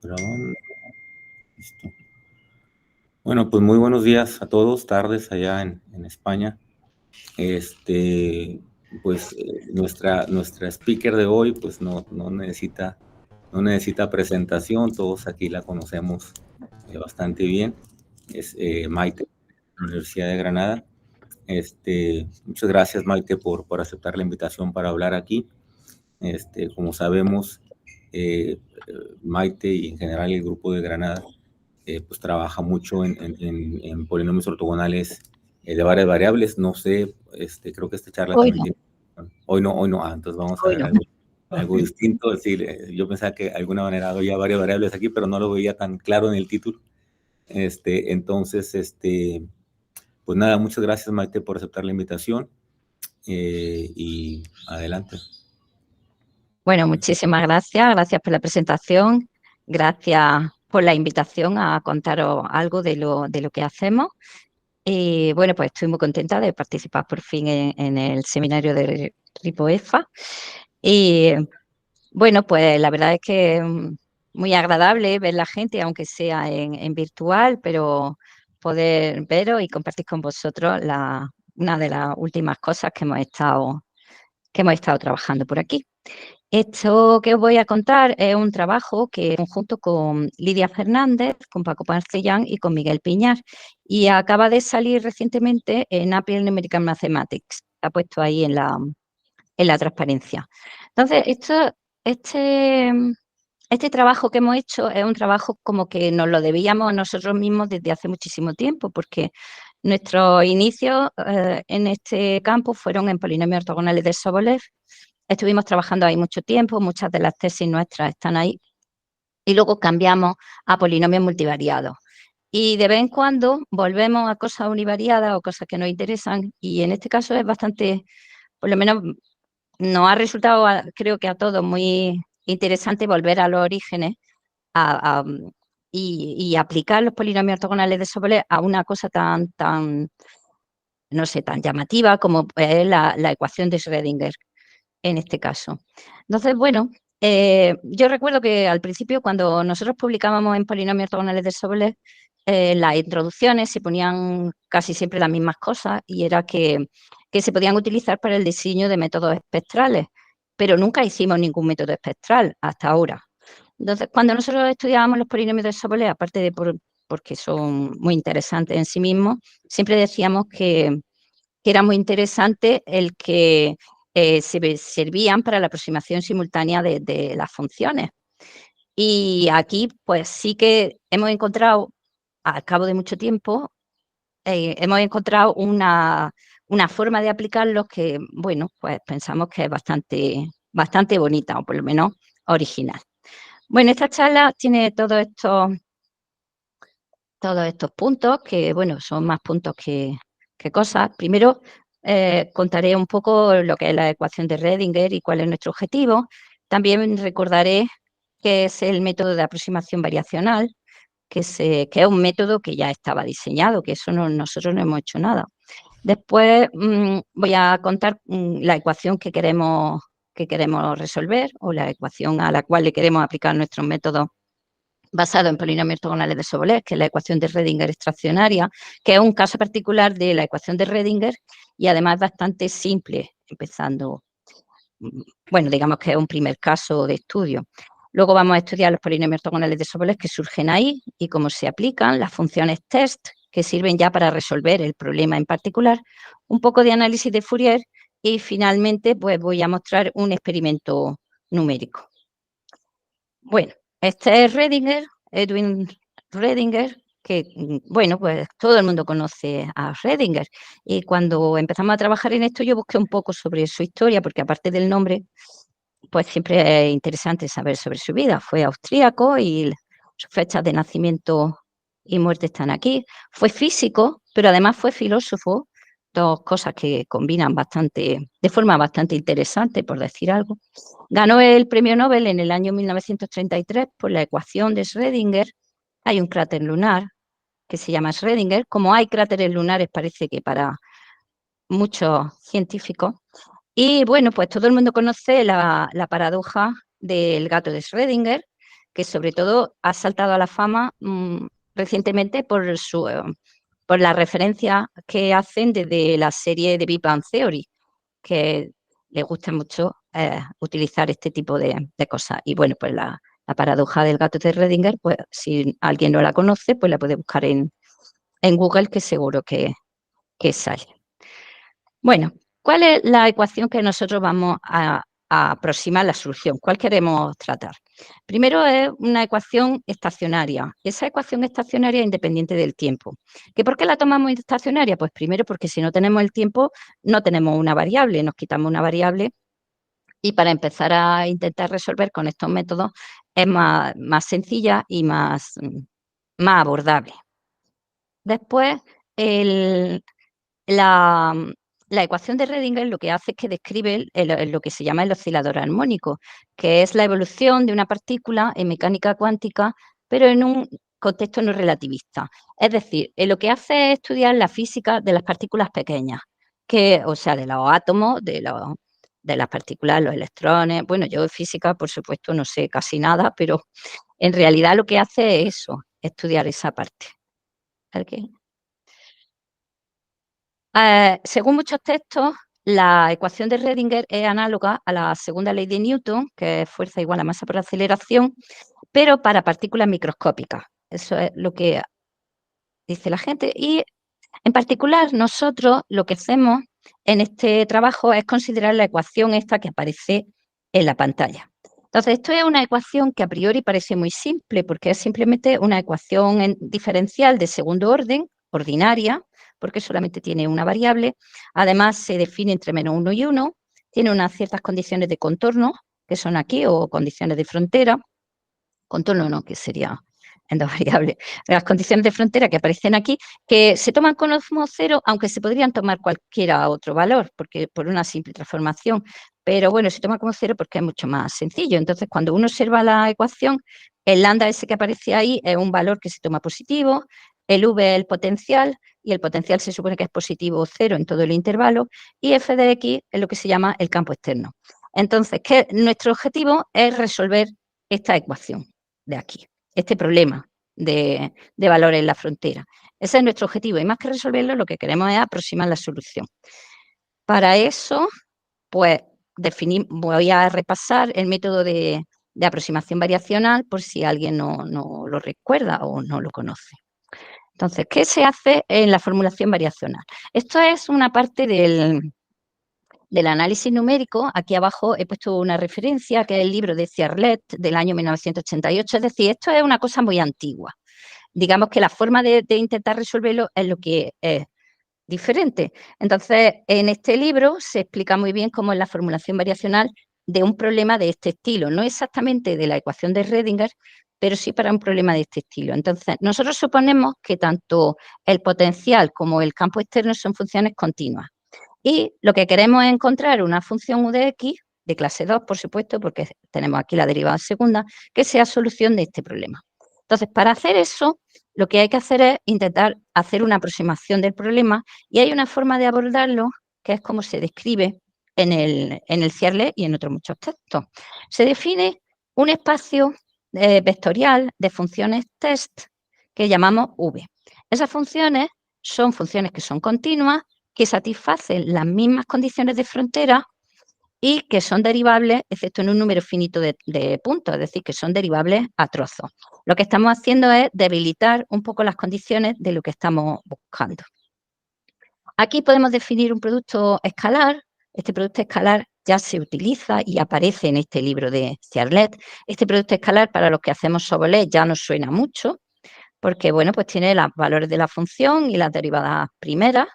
Grabando, listo. Bueno, pues muy buenos días a todos, tardes allá en España. Este, pues nuestra speaker de hoy, pues no necesita presentación, todos aquí la conocemos bastante bien. Es Maite, de la Universidad de Granada. Muchas gracias, Maite, por aceptar la invitación para hablar aquí. Como sabemos, Maite y en general el grupo de Granada pues trabaja mucho en polinomios ortogonales de varias variables. No sé, creo que esta charla Hoy también no, tiene. Hoy no, entonces vamos a hoy ver no. algo distinto. Es decir, yo pensaba que de alguna manera había varias variables aquí, pero no lo veía tan claro en el título. Entonces, pues nada, muchas gracias, Maite, por aceptar la invitación y adelante. Bueno, muchísimas gracias. Gracias por la presentación. Gracias por la invitación a contaros algo de lo que hacemos. Y bueno, pues estoy muy contenta de participar por fin en el seminario de RIPOEFA. Y bueno, pues la verdad es que es muy agradable ver la gente, aunque sea en virtual, pero poder veros y compartir con vosotros una de las últimas cosas que hemos estado trabajando por aquí. Esto que os voy a contar es un trabajo que conjunto con Lidia Fernández, con Paco Marcellán y con Miguel Piñar, y acaba de salir recientemente en Applied Numerical Mathematics. Ha puesto ahí en la transparencia. Entonces, este, este trabajo que hemos hecho es un trabajo como que nos lo debíamos nosotros mismos desde hace muchísimo tiempo, porque nuestros inicios en este campo fueron en polinomios ortogonales de Sobolev. Estuvimos trabajando ahí mucho tiempo, muchas de las tesis nuestras están ahí, y luego cambiamos a polinomios multivariados. Y de vez en cuando volvemos a cosas univariadas o cosas que nos interesan, y en este caso es bastante, por lo menos nos ha resultado, creo que a todos, muy interesante volver a los orígenes a, a, y aplicar los polinomios ortogonales de Sobolev a una cosa no sé, tan llamativa como es la ecuación de Schrödinger en este caso. Entonces, bueno, yo recuerdo que al principio, cuando nosotros publicábamos en Polinomios Ortogonales de Sobolev, las introducciones se ponían casi siempre las mismas cosas, y era que se podían utilizar para el diseño de métodos espectrales, pero nunca hicimos ningún método espectral hasta ahora. Entonces, cuando nosotros estudiábamos los polinomios de Sobolev, aparte de porque son muy interesantes en sí mismos, siempre decíamos que era muy interesante el que se servían para la aproximación simultánea de las funciones. Y aquí, pues sí que hemos encontrado, al cabo de mucho tiempo, hemos encontrado una forma de aplicarlos que, bueno, pues pensamos que es bastante bonita, o por lo menos original. Bueno, esta charla tiene todos estos puntos, que bueno, son más puntos que cosas. Primero, contaré un poco lo que es la ecuación de Schrödinger y cuál es nuestro objetivo. También recordaré qué es el método de aproximación variacional, que es un método que ya estaba diseñado, que eso nosotros no hemos hecho nada. Después voy a contar la ecuación que queremos resolver, o la ecuación a la cual le queremos aplicar nuestros métodos basado en polinomios ortogonales de Sobolev, que es la ecuación de Schrödinger extraccionaria, que es un caso particular de la ecuación de Schrödinger y además bastante simple, empezando, bueno, digamos que es un primer caso de estudio. Luego vamos a estudiar los polinomios ortogonales de Sobolev que surgen ahí y cómo se aplican, las funciones test, que sirven ya para resolver el problema en particular, un poco de análisis de Fourier, y finalmente pues voy a mostrar un experimento numérico. Bueno, este es Schrödinger, Edwin Schrödinger, que, bueno, pues todo el mundo conoce a Schrödinger. Y cuando empezamos a trabajar en esto, yo busqué un poco sobre su historia, porque aparte del nombre, pues siempre es interesante saber sobre su vida. Fue austríaco y sus fechas de nacimiento y muerte están aquí. Fue físico, pero además fue filósofo, dos cosas que combinan de forma bastante interesante, por decir algo. Ganó el premio Nobel en el año 1933 por la ecuación de Schrödinger. Hay un cráter lunar que se llama Schrödinger. Como hay cráteres lunares, parece que para muchos científicos. Y bueno, pues todo el mundo conoce la paradoja del gato de Schrödinger, que sobre todo ha saltado a la fama recientemente por la referencia que hacen desde la serie de Big Bang Theory, que les gusta mucho utilizar este tipo de cosas. Y bueno, pues la paradoja del gato de Schrödinger, pues si alguien no la conoce, pues la puede buscar en Google, que seguro que sale. Bueno, ¿cuál es la ecuación que nosotros vamos a aproximar la solución? ¿Cuál queremos tratar? Primero es una ecuación estacionaria. Esa ecuación estacionaria es independiente del tiempo. ¿Que por qué la tomamos estacionaria? Pues primero porque si no tenemos el tiempo, no tenemos una variable, nos quitamos una variable y para empezar a intentar resolver con estos métodos es más sencilla y más abordable. Después, la ecuación de Schrödinger lo que hace es que describe lo que se llama el oscilador armónico, que es la evolución de una partícula en mecánica cuántica, pero en un contexto no relativista. Es decir, lo que hace es estudiar la física de las partículas pequeñas, o sea, de los átomos, de las partículas, los electrones. Bueno, yo de física, por supuesto, no sé casi nada, pero en realidad lo que hace es eso, estudiar esa parte. ¿Okay? Según muchos textos, la ecuación de Schrödinger es análoga a la segunda ley de Newton, que es fuerza igual a masa por aceleración, pero para partículas microscópicas. Eso es lo que dice la gente. Y en particular, nosotros lo que hacemos en este trabajo es considerar la ecuación esta que aparece en la pantalla. Entonces, esto es una ecuación que a priori parece muy simple, porque es simplemente una ecuación diferencial de segundo orden, ordinaria, porque solamente tiene una variable. Además, se define entre -1 y 1, tiene unas ciertas condiciones de contorno, que son aquí, o condiciones de frontera. Contorno no, que sería en dos variables. Las condiciones de frontera que aparecen aquí, que se toman como cero, aunque se podrían tomar cualquiera otro valor, porque por una simple transformación. Pero bueno, se toma como cero porque es mucho más sencillo. Entonces, cuando uno observa la ecuación, el lambda ese que aparece ahí es un valor que se toma positivo, el v es el potencial, y el potencial se supone que es positivo o cero en todo el intervalo, y f de x es lo que se llama el campo externo. Entonces, nuestro objetivo es resolver esta ecuación de aquí, este problema de valores en la frontera. Ese es nuestro objetivo y más que resolverlo, lo que queremos es aproximar la solución. Para eso, pues voy a repasar el método de aproximación variacional por si alguien no lo recuerda o no lo conoce. Entonces, ¿qué se hace en la formulación variacional? Esto es una parte del análisis numérico. Aquí abajo he puesto una referencia, que es el libro de Ciarlet del año 1988, es decir, esto es una cosa muy antigua. Digamos que la forma de intentar resolverlo es lo que es diferente. Entonces, en este libro se explica muy bien cómo es la formulación variacional de un problema de este estilo, no exactamente de la ecuación de Schrödinger, pero sí para un problema de este estilo. Entonces, nosotros suponemos que tanto el potencial como el campo externo son funciones continuas. Y lo que queremos es encontrar una función u de x, de clase 2, por supuesto, porque tenemos aquí la derivada segunda, que sea solución de este problema. Entonces, para hacer eso, lo que hay que hacer es intentar hacer una aproximación del problema, y hay una forma de abordarlo que es como se describe en el Ciarlet y en otros muchos textos. Se define un espacio vectorial de funciones test que llamamos V. Esas funciones son funciones que son continuas, que satisfacen las mismas condiciones de frontera y que son derivables, excepto en un número finito de puntos, es decir, que son derivables a trozos. Lo que estamos haciendo es debilitar un poco las condiciones de lo que estamos buscando. Aquí podemos definir un producto escalar. Este producto escalar ya se utiliza y aparece en este libro de Ciarlet. Este producto escalar, para los que hacemos Sobolet, ya nos suena mucho, porque bueno, pues tiene los valores de la función y las derivadas primeras,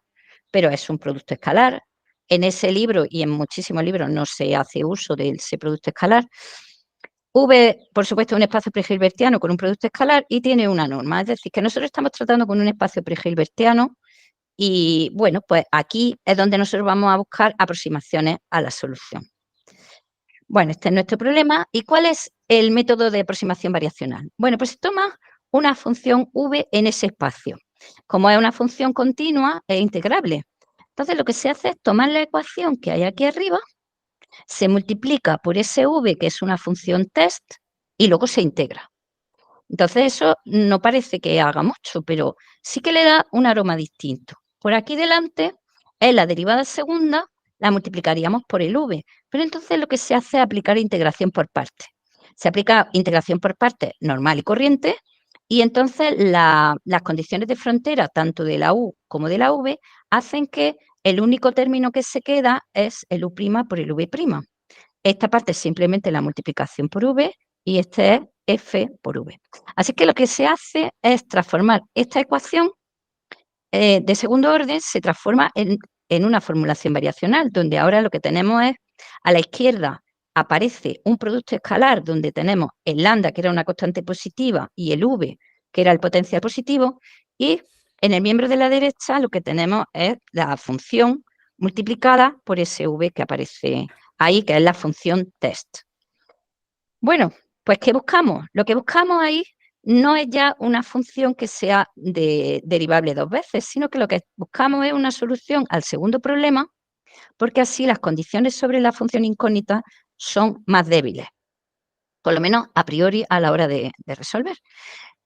pero es un producto escalar. En ese libro y en muchísimos libros no se hace uso de ese producto escalar. V, por supuesto, es un espacio pre-hilbertiano con un producto escalar y tiene una norma. Es decir, que nosotros estamos tratando con un espacio pre-hilbertiano y, bueno, pues aquí es donde nosotros vamos a buscar aproximaciones a la solución. Bueno, este es nuestro problema. ¿Y cuál es el método de aproximación variacional? Bueno, pues se toma una función v en ese espacio. Como es una función continua, es integrable. Entonces, lo que se hace es tomar la ecuación que hay aquí arriba, se multiplica por ese v, que es una función test, y luego se integra. Entonces eso no parece que haga mucho, pero sí que le da un aroma distinto. Por aquí delante es la derivada segunda, la multiplicaríamos por el v, pero entonces lo que se hace es aplicar integración por partes. Se aplica integración por partes normal y corriente, y entonces las condiciones de frontera, tanto de la u como de la v, hacen que el único término que se queda es el u' por el v'. Esta parte es simplemente la multiplicación por v y este es f por v. Así que lo que se hace es transformar esta ecuación de segundo orden, se transforma en una formulación variacional, donde ahora lo que tenemos es, a la izquierda aparece un producto escalar donde tenemos el lambda, que era una constante positiva, y el v, que era el potencial positivo, y en el miembro de la derecha lo que tenemos es la función multiplicada por ese v que aparece ahí, que es la función test. Bueno, pues ¿qué buscamos? Lo que buscamos ahí no es ya una función que sea derivable dos veces, sino que lo que buscamos es una solución al segundo problema, porque así las condiciones sobre la función incógnita son más débiles, por lo menos a priori a la hora de resolver.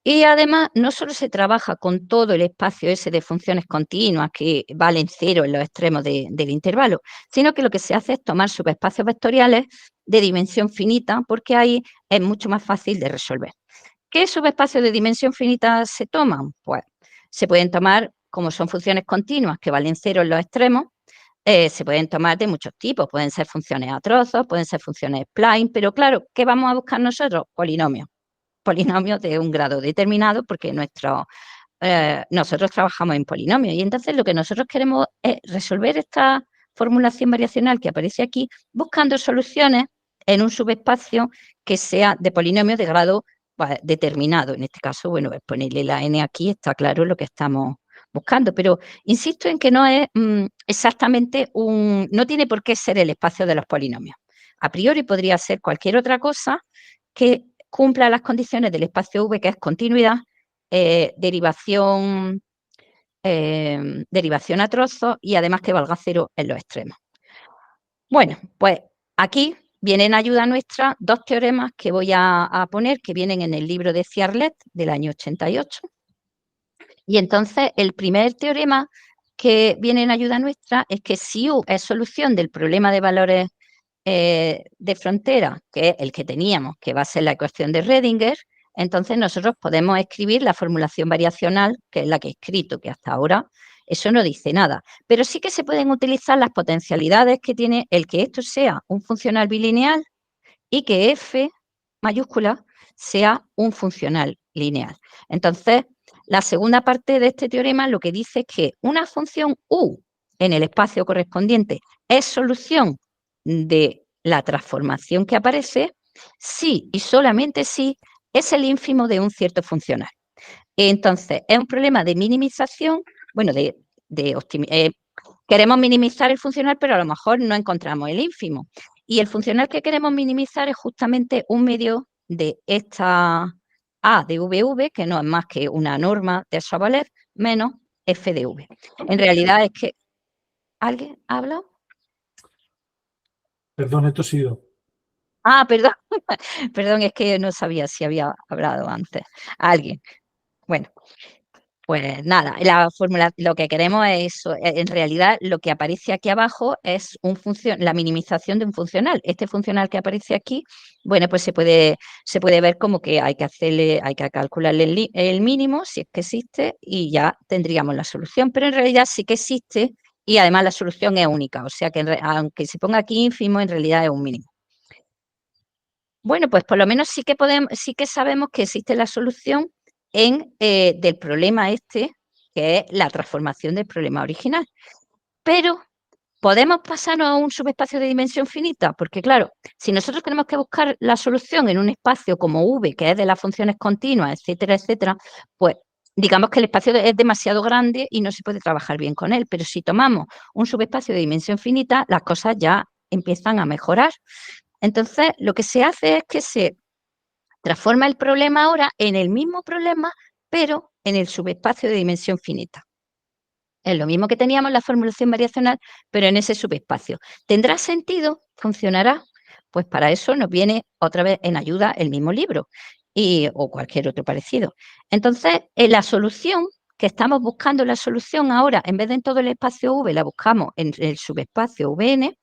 Y además, no solo se trabaja con todo el espacio ese de funciones continuas que valen cero en los extremos del intervalo, sino que lo que se hace es tomar subespacios vectoriales de dimensión finita, porque ahí es mucho más fácil de resolver. ¿Qué subespacios de dimensión finita se toman? Pues se pueden tomar, como son funciones continuas que valen cero en los extremos, se pueden tomar de muchos tipos, pueden ser funciones a trozos, pueden ser funciones spline, pero claro, ¿qué vamos a buscar nosotros? Polinomios de un grado determinado, porque nosotros trabajamos en polinomios. Y entonces lo que nosotros queremos es resolver esta formulación variacional que aparece aquí, buscando soluciones en un subespacio que sea de polinomios de grado determinado. En este caso, bueno, pues ponerle la n aquí, está claro lo que estamos buscando, pero insisto en que no es exactamente no tiene por qué ser el espacio de los polinomios. A priori podría ser cualquier otra cosa que cumpla las condiciones del espacio V, que es continuidad, derivación a trozos y además que valga cero en los extremos. Bueno, pues aquí vienen en ayuda nuestra dos teoremas que voy a poner, que vienen en el libro de Ciarlet del año 88. Y entonces el primer teorema que viene en ayuda nuestra es que si U es solución del problema de valores de frontera, que es el que teníamos, que va a ser la ecuación de Redinger, entonces nosotros podemos escribir la formulación variacional, que es la que he escrito, que hasta ahora eso no dice nada. Pero sí que se pueden utilizar las potencialidades que tiene el que esto sea un funcional bilineal y que F mayúscula sea un funcional lineal. Entonces, la segunda parte de este teorema lo que dice es que una función U en el espacio correspondiente es solución de la transformación que aparece si y solamente si es el ínfimo de un cierto funcional. Entonces, es un problema de minimización, bueno, queremos minimizar el funcional, pero a lo mejor no encontramos el ínfimo. Y el funcional que queremos minimizar es justamente un medio de esta A de VV, que no es más que una norma de Sobolev, menos F de V. En realidad es que... ¿Alguien ha hablado? Perdón, he tosido. Ah, perdón. Perdón, es que no sabía si había hablado antes. Alguien. Bueno, pues nada, la fórmula, lo que queremos es eso. En realidad, lo que aparece aquí abajo es la minimización de un funcional. Este funcional que aparece aquí, bueno, pues se puede ver como que hay que calcularle el mínimo, si es que existe, y ya tendríamos la solución. Pero en realidad sí que existe y además la solución es única. O sea que aunque se ponga aquí ínfimo, en realidad es un mínimo. Bueno, pues por lo menos sí que sabemos que existe la solución del problema este, que es la transformación del problema original. Pero, ¿podemos pasarnos a un subespacio de dimensión finita? Porque, claro, si nosotros tenemos que buscar la solución en un espacio como V, que es de las funciones continuas, etcétera, pues digamos que el espacio es demasiado grande y no se puede trabajar bien con él. Pero si tomamos un subespacio de dimensión finita, las cosas ya empiezan a mejorar. Entonces, lo que se hace es que se transforma el problema ahora en el mismo problema, pero en el subespacio de dimensión finita. Es lo mismo que teníamos la formulación variacional, pero en ese subespacio. ¿Tendrá sentido? ¿Funcionará? Pues para eso nos viene otra vez en ayuda el mismo libro o cualquier otro parecido. Entonces, en la solución que estamos buscando, la solución ahora, en vez de en todo el espacio V, la buscamos en el subespacio Vn.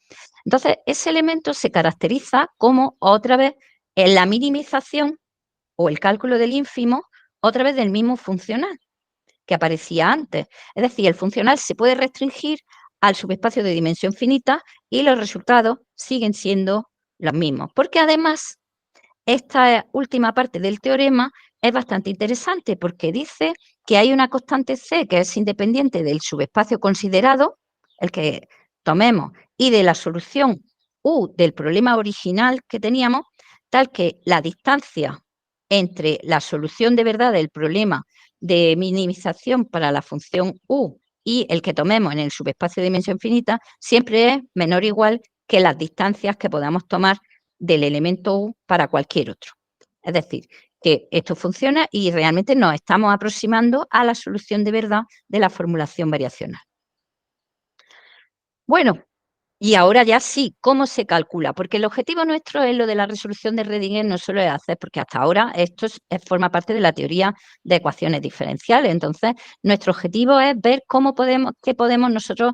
Entonces, ese elemento se caracteriza como otra vez en la minimización o el cálculo del ínfimo, otra vez del mismo funcional que aparecía antes. Es decir, el funcional se puede restringir al subespacio de dimensión finita y los resultados siguen siendo los mismos. Porque además, esta última parte del teorema es bastante interesante porque dice que hay una constante C que es independiente del subespacio considerado, el que tomemos, y de la solución U del problema original que teníamos, tal que la distancia entre la solución de verdad del problema de minimización para la función U y el que tomemos en el subespacio de dimensión finita siempre es menor o igual que las distancias que podamos tomar del elemento U para cualquier otro. Es decir, que esto funciona y realmente nos estamos aproximando a la solución de verdad de la formulación variacional. Bueno, y ahora ya sí, ¿cómo se calcula? Porque el objetivo nuestro es lo de la resolución de Redinger, no solo es hacer, porque hasta ahora esto forma parte de la teoría de ecuaciones diferenciales. Entonces, nuestro objetivo es ver qué podemos nosotros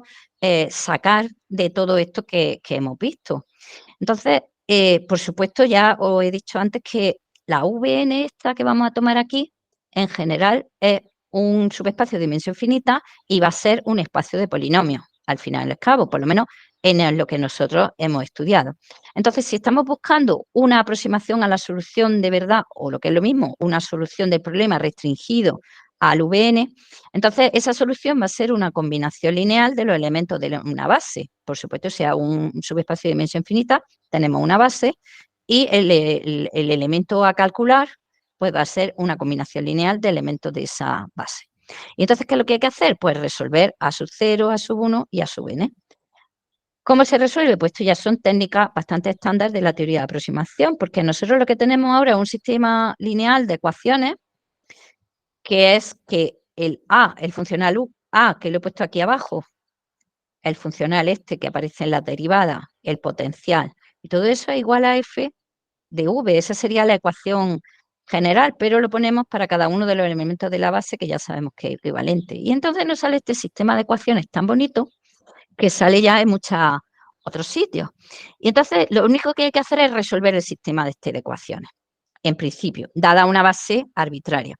sacar de todo esto que hemos visto. Entonces, por supuesto, ya os he dicho antes que la Vn esta que vamos a tomar aquí, en general, es un subespacio de dimensión finita y va a ser un espacio de polinomios, al final y al cabo, por lo menos en lo que nosotros hemos estudiado. Entonces, si estamos buscando una aproximación a la solución de verdad, o lo que es lo mismo, una solución del problema restringido al Vn, entonces esa solución va a ser una combinación lineal de los elementos de una base. Por supuesto, sea un subespacio de dimensión finita, tenemos una base y el elemento a calcular pues va a ser una combinación lineal de elementos de esa base. Y entonces, ¿qué es lo que hay que hacer? Pues resolver a sub 0, a sub 1 y a sub n. ¿Cómo se resuelve? Pues esto ya son técnicas bastante estándar de la teoría de aproximación, porque nosotros lo que tenemos ahora es un sistema lineal de ecuaciones que es que el A, el funcional U, A, que lo he puesto aquí abajo, el funcional este que aparece en la derivada, el potencial, y todo eso es igual a F de V. Esa sería la ecuación general, pero lo ponemos para cada uno de los elementos de la base que ya sabemos que es equivalente. Y entonces nos sale este sistema de ecuaciones tan bonito que sale ya en muchos otros sitios. Y entonces lo único que hay que hacer es resolver el sistema de ecuaciones, en principio, dada una base arbitraria.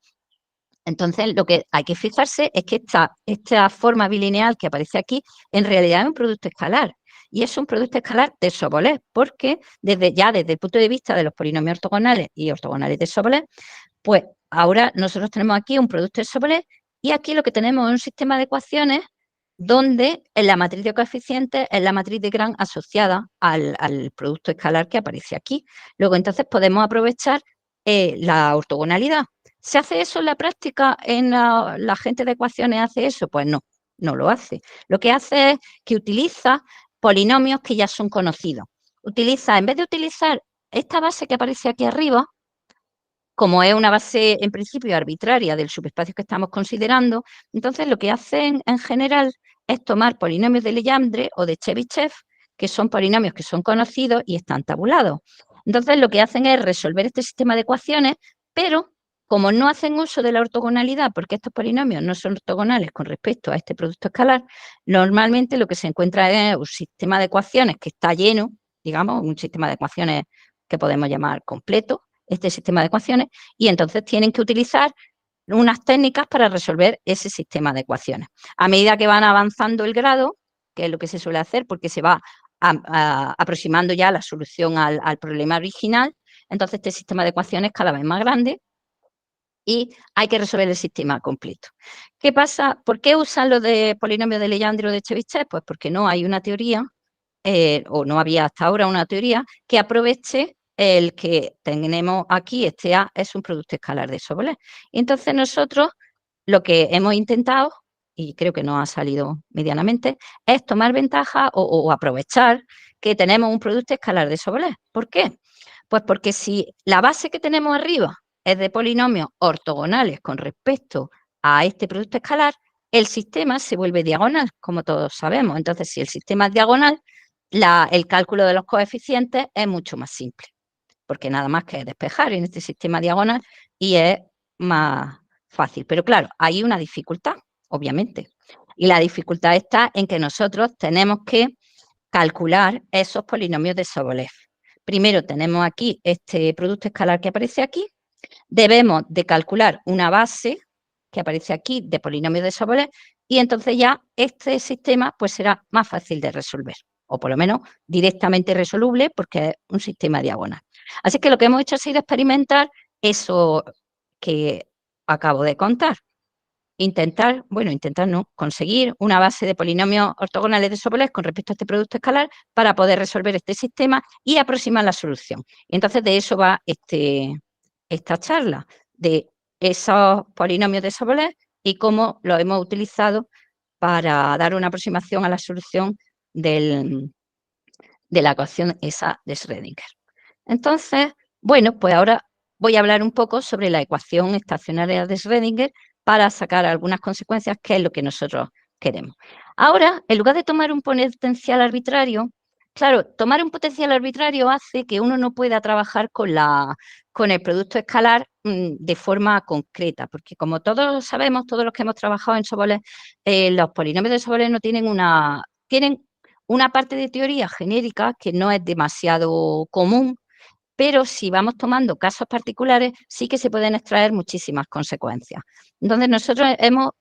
Entonces, lo que hay que fijarse es que esta forma bilineal que aparece aquí, en realidad es un producto escalar. Y es un producto escalar de Sobolev, porque desde el punto de vista de los polinomios ortogonales y ortogonales de Sobolev, pues ahora nosotros tenemos aquí un producto de Sobolev y aquí lo que tenemos es un sistema de ecuaciones donde en la matriz de coeficientes es la matriz de Gram asociada al producto escalar que aparece aquí. Luego, entonces, podemos aprovechar la ortogonalidad. ¿Se hace eso en la práctica? ¿En la gente de ecuaciones hace eso? Pues no, no lo hace. Lo que hace es que utiliza polinomios que ya son conocidos. En vez de utilizar esta base que aparece aquí arriba, como es una base en principio arbitraria del subespacio que estamos considerando, entonces lo que hacen en general es tomar polinomios de Legendre o de Chebyshev, que son polinomios que son conocidos y están tabulados. Entonces lo que hacen es resolver este sistema de ecuaciones, pero como no hacen uso de la ortogonalidad, porque estos polinomios no son ortogonales con respecto a este producto escalar, normalmente lo que se encuentra es un sistema de ecuaciones que está lleno, digamos, un sistema de ecuaciones que podemos llamar completo, este sistema de ecuaciones, y entonces tienen que utilizar unas técnicas para resolver ese sistema de ecuaciones. A medida que van avanzando el grado, que es lo que se suele hacer porque se va aproximando ya la solución al problema original, entonces este sistema de ecuaciones es cada vez más grande y hay que resolver el sistema completo. ¿Qué pasa? ¿Por qué usan lo de polinomios de Legendre o de Chebyshev? Pues porque no hay una teoría, o no había hasta ahora una teoría que aproveche el que tenemos aquí, este A es un producto escalar de Sobolev. Y entonces nosotros lo que hemos intentado, y creo que nos ha salido medianamente, es tomar ventaja o aprovechar que tenemos un producto escalar de Sobolev. ¿Por qué? Pues porque si la base que tenemos arriba es de polinomios ortogonales con respecto a este producto escalar, el sistema se vuelve diagonal, como todos sabemos. Entonces, si el sistema es diagonal, el cálculo de los coeficientes es mucho más simple, porque nada más que despejar en este sistema diagonal y es más fácil. Pero claro, hay una dificultad, obviamente. Y la dificultad está en que nosotros tenemos que calcular esos polinomios de Sobolev. Primero tenemos aquí este producto escalar que aparece aquí. Debemos de calcular una base que aparece aquí de polinomios de Sobolev y entonces ya este sistema pues será más fácil de resolver, o por lo menos directamente resoluble porque es un sistema diagonal. Así que lo que hemos hecho ha sido experimentar eso que acabo de contar. Intentar no, conseguir una base de polinomios ortogonales de Sobolev con respecto a este producto escalar para poder resolver este sistema y aproximar la solución. Y entonces de eso va esta charla, de esos polinomios de Sobolev y cómo los hemos utilizado para dar una aproximación a la solución de la ecuación esa de Schrödinger. Entonces, bueno, pues ahora voy a hablar un poco sobre la ecuación estacionaria de Schrödinger para sacar algunas consecuencias, que es lo que nosotros queremos. Ahora, en lugar de tomar un potencial arbitrario, claro, tomar un potencial arbitrario hace que uno no pueda trabajar con el producto escalar de forma concreta, porque como todos sabemos, todos los que hemos trabajado en Sobolev, los polinomios de Sobolev no tienen tienen una parte de teoría genérica que no es demasiado común, pero si vamos tomando casos particulares, sí que se pueden extraer muchísimas consecuencias. Entonces, nosotros hemos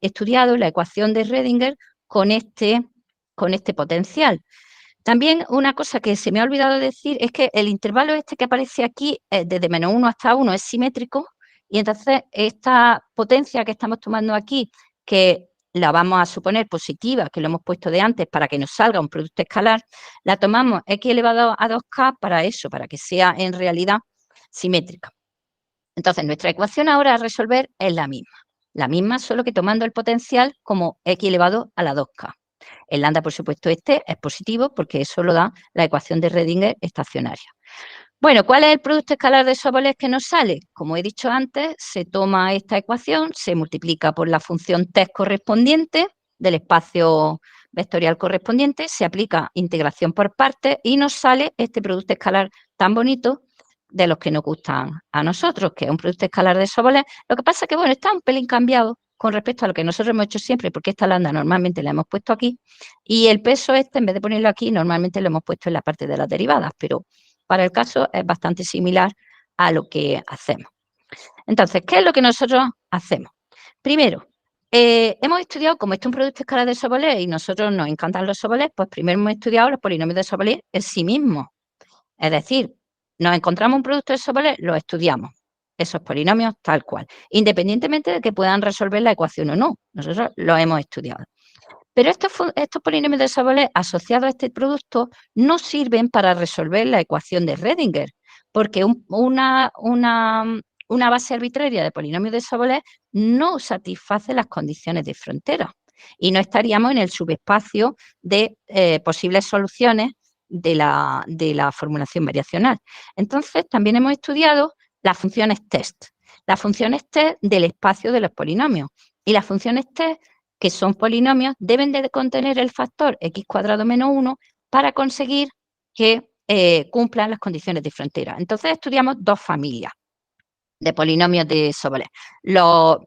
estudiado la ecuación de Schrödinger con este potencial. También una cosa que se me ha olvidado decir es que el intervalo este que aparece aquí, desde -1 hasta 1, es simétrico, y entonces esta potencia que estamos tomando aquí, que la vamos a suponer positiva, que lo hemos puesto de antes para que nos salga un producto escalar, la tomamos x elevado a 2k para eso, para que sea en realidad simétrica. Entonces, nuestra ecuación ahora a resolver es la misma solo que tomando el potencial como x elevado a la 2k. El lambda, por supuesto, este es positivo porque eso lo da la ecuación de Schrödinger estacionaria. Bueno, ¿cuál es el producto escalar de Sobolev que nos sale? Como he dicho antes, se toma esta ecuación, se multiplica por la función test correspondiente del espacio vectorial correspondiente, se aplica integración por partes y nos sale este producto escalar tan bonito de los que nos gustan a nosotros, que es un producto escalar de Sobolev. Lo que pasa es que, bueno, está un pelín cambiado con respecto a lo que nosotros hemos hecho siempre, porque esta lambda normalmente la hemos puesto aquí, y el peso este, en vez de ponerlo aquí, normalmente lo hemos puesto en la parte de las derivadas, pero para el caso es bastante similar a lo que hacemos. Entonces, ¿qué es lo que nosotros hacemos? Primero, hemos estudiado, como esto es un producto escalar de Sobolev y nosotros nos encantan los Sobolev, pues primero hemos estudiado los polinomios de Sobolev en sí mismos. Es decir, nos encontramos un producto de Sobolev, lo estudiamos, esos polinomios tal cual, independientemente de que puedan resolver la ecuación o no. Nosotros lo hemos estudiado. Pero estos polinomios de Sobolev asociados a este producto no sirven para resolver la ecuación de Schrödinger, porque una base arbitraria de polinomios de Sobolev no satisface las condiciones de frontera y no estaríamos en el subespacio de posibles soluciones de la formulación variacional. Entonces, también hemos estudiado las funciones test del espacio de los polinomios, y las funciones test, que son polinomios, deben de contener el factor x² menos 1 para conseguir que cumplan las condiciones de frontera. Entonces estudiamos dos familias de polinomios de Sobolev. Los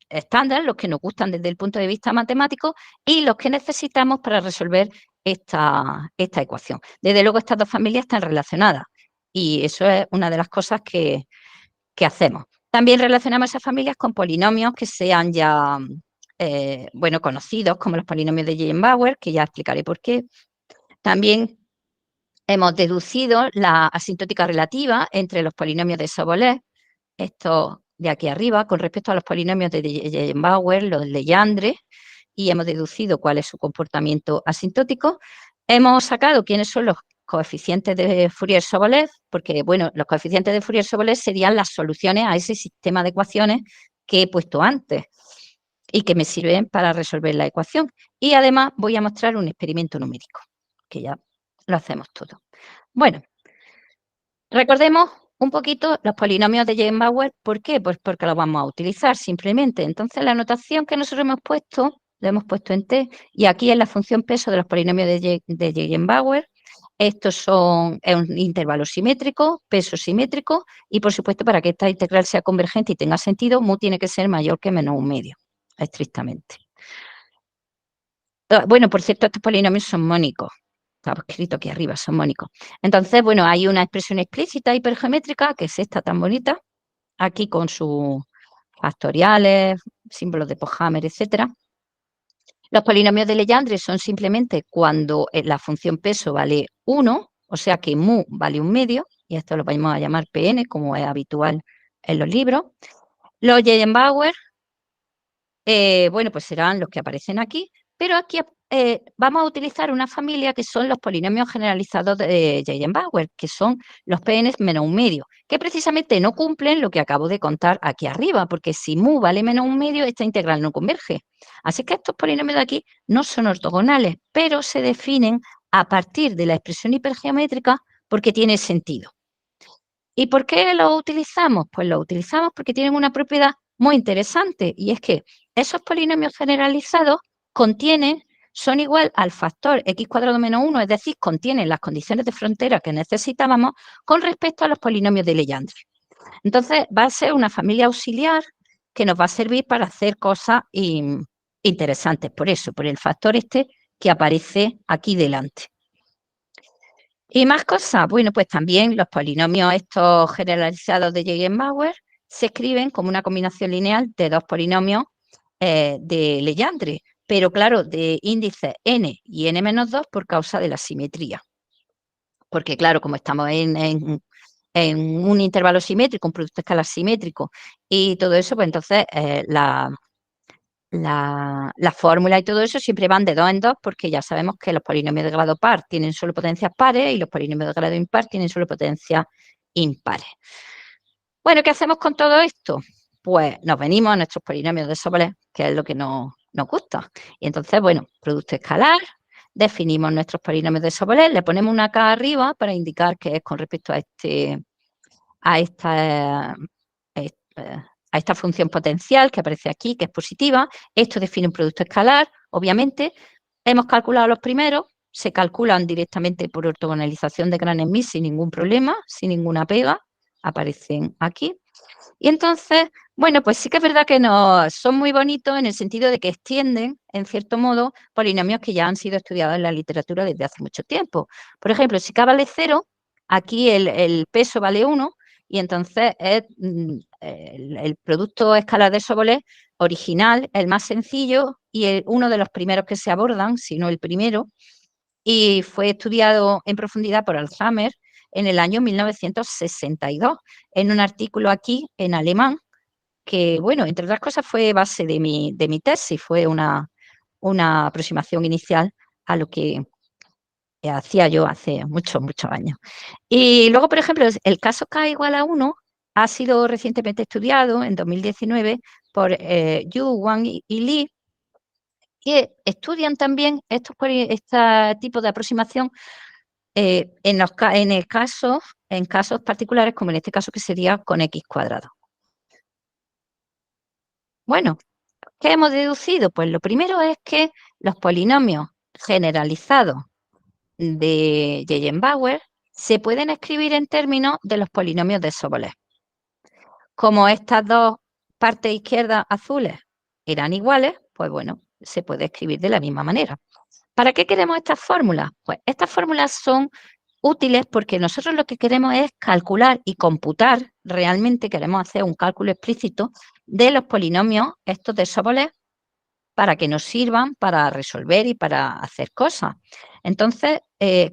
estándar, los que nos gustan desde el punto de vista matemático, y los que necesitamos para resolver esta ecuación. Desde luego, estas dos familias están relacionadas y eso es una de las cosas que hacemos. También relacionamos esas familias con polinomios que sean ya conocidos, como los polinomios de Eisenhower, que ya explicaré por qué. También hemos deducido la asintótica relativa entre los polinomios de Sobolev, esto de aquí arriba, con respecto a los polinomios de Eisenhower, los de Legendre, y hemos deducido cuál es su comportamiento asintótico. Hemos sacado quiénes son los coeficientes de Fourier-Sobolev, porque, bueno, los coeficientes de Fourier-Sobolev serían las soluciones a ese sistema de ecuaciones que he puesto antes y que me sirven para resolver la ecuación. Y además voy a mostrar un experimento numérico, que ya lo hacemos todo. Bueno, recordemos un poquito los polinomios de Eisenhower. ¿Por qué? Pues porque los vamos a utilizar simplemente. Entonces, la notación que nosotros hemos puesto lo hemos puesto en T, y aquí es la función peso de los polinomios de Eigenbauer. Estos es un intervalo simétrico, peso simétrico, y por supuesto para que esta integral sea convergente y tenga sentido, mu tiene que ser mayor que menos un medio, estrictamente. Bueno, por cierto, estos polinomios son mónicos. Está escrito aquí arriba, son mónicos. Entonces, bueno, hay una expresión explícita hipergeométrica, que es esta tan bonita, aquí con sus factoriales, símbolos de Pochhammer, etcétera. Los polinomios de Legendre son simplemente cuando la función peso vale 1, o sea que mu vale un medio, y esto lo vamos a llamar Pn, como es habitual en los libros. Los Eigenbauer, bueno, pues serán los que aparecen aquí, pero aquí vamos a utilizar una familia que son los polinomios generalizados de Eigenbauer, que son los Pn menos un medio, que precisamente no cumplen lo que acabo de contar aquí arriba, porque si mu vale menos un medio, esta integral no converge. Así que estos polinomios de aquí no son ortogonales, pero se definen a partir de la expresión hipergeométrica porque tiene sentido. ¿Y por qué los utilizamos? Pues los utilizamos porque tienen una propiedad muy interesante, y es que esos polinomios generalizados son igual al factor x cuadrado menos 1, es decir, contienen las condiciones de frontera que necesitábamos con respecto a los polinomios de Legendre. Entonces, va a ser una familia auxiliar que nos va a servir para hacer cosas interesantes, por eso, por el factor este que aparece aquí delante. ¿Y más cosas? Bueno, pues también los polinomios estos generalizados de Eigenbauer se escriben como una combinación lineal de dos polinomios de Legendre, pero claro, de índices n y n-2 por causa de la simetría. Porque claro, como estamos en un intervalo simétrico, un producto escalar simétrico y todo eso, pues entonces la fórmula y todo eso siempre van de 2 en 2 porque ya sabemos que los polinomios de grado par tienen solo potencias pares y los polinomios de grado impar tienen solo potencias impares. Bueno, ¿qué hacemos con todo esto? Pues nos venimos a nuestros polinomios de Sobolev, que es lo que nos gusta. Y entonces, bueno, producto escalar, definimos nuestros polinomios de Sobolev, le ponemos una K arriba para indicar que es con respecto a esta función potencial que aparece aquí, que es positiva. Esto define un producto escalar, obviamente. Hemos calculado los primeros, se calculan directamente por ortogonalización de Gran-Smith sin ningún problema, sin ninguna pega, aparecen aquí. Y entonces, bueno, pues sí que es verdad que son muy bonitos en el sentido de que extienden, en cierto modo, polinomios que ya han sido estudiados en la literatura desde hace mucho tiempo. Por ejemplo, si K vale 0, aquí el peso vale 1, y entonces es el producto escalar de Sobolev original, el más sencillo y uno de los primeros que se abordan, si no el primero, y fue estudiado en profundidad por Alzheimer en el año 1962, en un artículo aquí en alemán, que, bueno, entre otras cosas fue base de mi tesis, fue una aproximación inicial a lo que hacía yo hace muchos, muchos años. Y luego, por ejemplo, el caso K igual a 1 ha sido recientemente estudiado en 2019 por Yu, Wang y Li, que estudian también este tipo de aproximación en casos particulares, como en este caso que sería con x cuadrado. Bueno, ¿qué hemos deducido? Pues lo primero es que los polinomios generalizados de Eigenbauer se pueden escribir en términos de los polinomios de Sobolev. Como estas dos partes izquierdas azules eran iguales, pues bueno, se puede escribir de la misma manera. ¿Para qué queremos estas fórmulas? Pues estas fórmulas son útiles porque nosotros lo que queremos es calcular y computar, realmente queremos hacer un cálculo explícito de los polinomios estos de Sobolev para que nos sirvan para resolver y para hacer cosas. Entonces,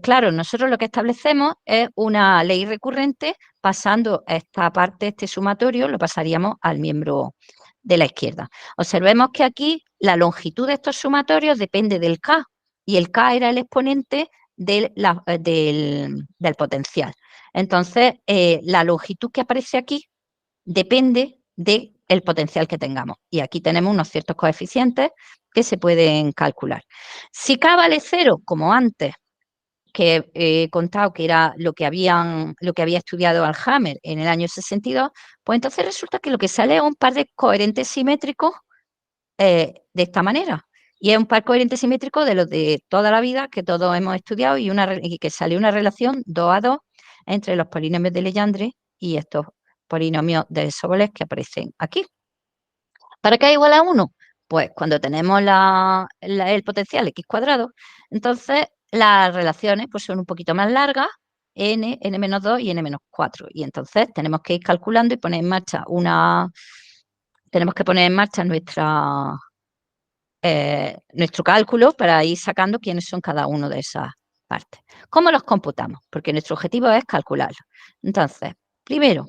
claro, nosotros lo que establecemos es una ley recurrente, pasando esta parte, este sumatorio, lo pasaríamos al miembro de la izquierda. Observemos que aquí la longitud de estos sumatorios depende del K, y el K era el exponente del potencial. Entonces, la longitud que aparece aquí depende del potencial que tengamos. Y aquí tenemos unos ciertos coeficientes que se pueden calcular. Si K vale 0, como antes, que he contado que era lo que había estudiado Alzheimer en el año 62, pues entonces resulta que lo que sale es un par de coherentes simétricos de esta manera. Y es un par coherente simétrico de los de toda la vida que todos hemos estudiado y que sale una relación 2 a 2 entre los polinomios de Legendre y estos polinomios de Sobolev que aparecen aquí. ¿Para qué es igual a 1? Pues cuando tenemos el potencial x cuadrado, entonces las relaciones pues, son un poquito más largas, n-2 y n-4. Y entonces tenemos que ir calculando y poner en marcha nuestro cálculo para ir sacando quiénes son cada uno de esas partes. ¿Cómo los computamos? Porque nuestro objetivo es calcularlos. Entonces, primero,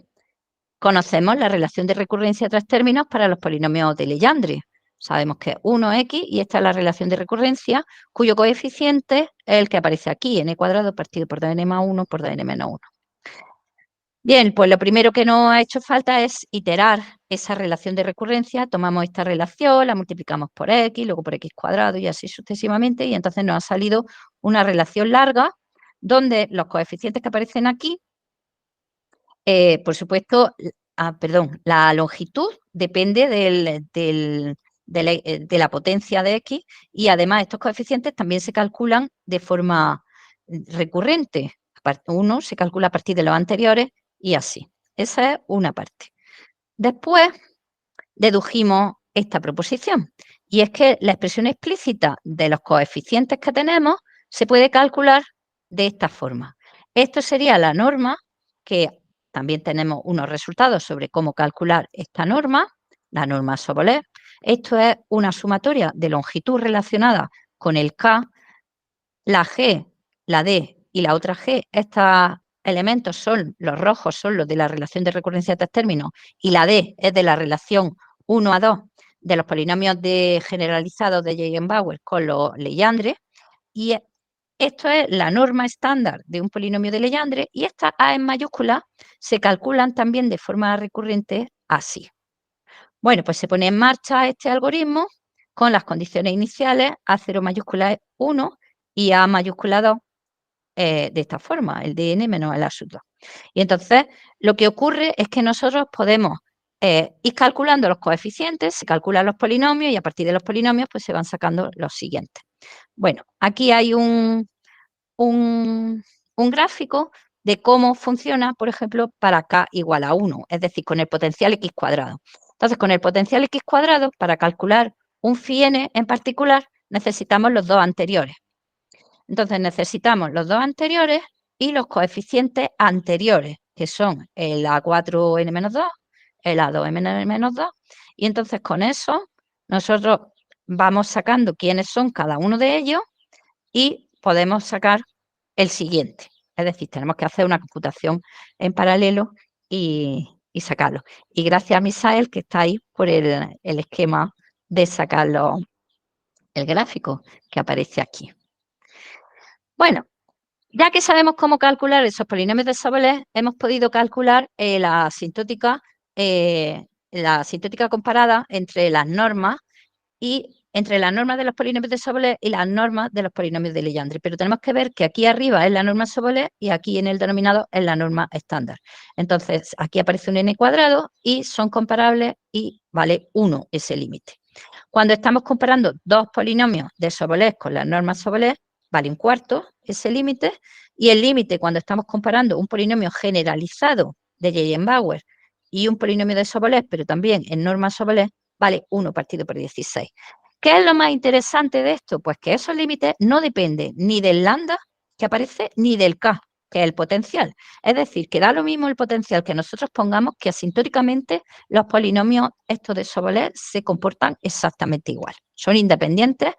conocemos la relación de recurrencia tras términos para los polinomios de Legendre. Sabemos que es 1x y esta es la relación de recurrencia cuyo coeficiente es el que aparece aquí, n cuadrado partido por 2n más 1 por 2n menos 1. Bien, pues lo primero que nos ha hecho falta es iterar esa relación de recurrencia. Tomamos esta relación, la multiplicamos por x, luego por x cuadrado y así sucesivamente, y entonces nos ha salido una relación larga donde los coeficientes que aparecen aquí, por supuesto, la longitud depende de la potencia de x y además estos coeficientes también se calculan de forma recurrente. Uno se calcula a partir de los anteriores y así. Esa es una parte. Después dedujimos esta proposición y es que la expresión explícita de los coeficientes que tenemos se puede calcular de esta forma. Esto sería la norma, que también tenemos unos resultados sobre cómo calcular esta norma, la norma Sobolev. Esto es una sumatoria de longitud relacionada con el K, la G, la D y la otra G. Estos elementos son, los rojos son los de la relación de recurrencia de tres términos y la D es de la relación 1 a 2 de los polinomios generalizados de Gegenbauer con los Legendre, y esto es la norma estándar de un polinomio de Legendre, y estas A en mayúscula se calculan también de forma recurrente así. Bueno, pues se pone en marcha este algoritmo con las condiciones iniciales, A0 mayúscula es 1 y A mayúscula 2 de esta forma, el de n menos el A sub 2. Y entonces lo que ocurre es que nosotros podemos ir calculando los coeficientes, se calculan los polinomios y a partir de los polinomios pues se van sacando los siguientes. Bueno, aquí hay un gráfico de cómo funciona, por ejemplo, para k igual a 1, es decir, con el potencial x cuadrado. Entonces, con el potencial x cuadrado, para calcular un phi n en particular, necesitamos los dos anteriores. Entonces, necesitamos los dos anteriores y los coeficientes anteriores, que son el A4n-2, el A2n-2, y entonces con eso nosotros vamos sacando quiénes son cada uno de ellos y podemos sacar el siguiente. Es decir, tenemos que hacer una computación en paralelo y sacarlo. Y gracias a Misael, que está ahí por el esquema de sacarlo, el gráfico que aparece aquí. Bueno, ya que sabemos cómo calcular esos polinomios de Sobolev, hemos podido calcular la asintótica comparada entre las normas de los polinomios de Sobolev y las normas de los polinomios de Legendre. Pero tenemos que ver que aquí arriba es la norma Sobolev y aquí en el denominador es la norma estándar. Entonces, aquí aparece un n cuadrado y son comparables y vale 1 ese límite. Cuando estamos comparando dos polinomios de Sobolev con las normas Sobolev, vale un cuarto ese límite, y el límite cuando estamos comparando un polinomio generalizado de Gegenbauer y un polinomio de Sobolev, pero también en norma Sobolev, vale 1 partido por 16. ¿Qué es lo más interesante de esto? Pues que esos límites no dependen ni del lambda que aparece ni del K, que es el potencial. Es decir, que da lo mismo el potencial que nosotros pongamos, que asintóricamente los polinomios estos de Sobolev se comportan exactamente igual. Son independientes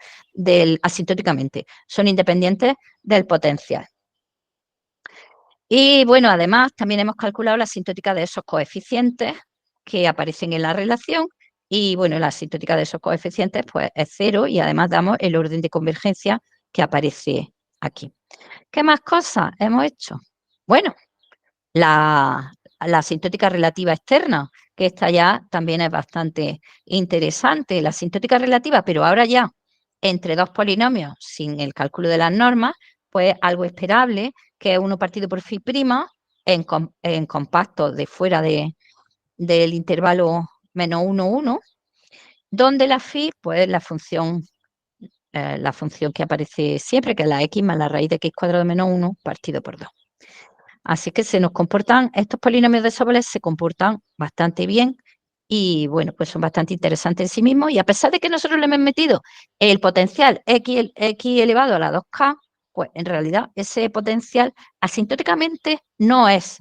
asintóricamente, son independientes del potencial. Y bueno, además también hemos calculado la asintótica de esos coeficientes que aparecen en la relación. Y bueno, la asintótica de esos coeficientes pues es 0 y además damos el orden de convergencia que aparece aquí. ¿Qué más cosas hemos hecho? Bueno, la asintótica relativa externa, que esta ya también es bastante interesante. La asintótica relativa, pero ahora ya entre dos polinomios sin el cálculo de las normas, pues algo esperable, que es 1 partido por phi prima en compacto de fuera del intervalo -1, 1, donde la phi pues es la función la función que aparece siempre, que es la x más la raíz de x cuadrado menos 1 partido por 2. Así que estos polinomios de Sobolev se comportan bastante bien y, bueno, pues son bastante interesantes en sí mismos. Y a pesar de que nosotros le hemos metido el potencial x elevado a la 2k, pues en realidad ese potencial asintóticamente no es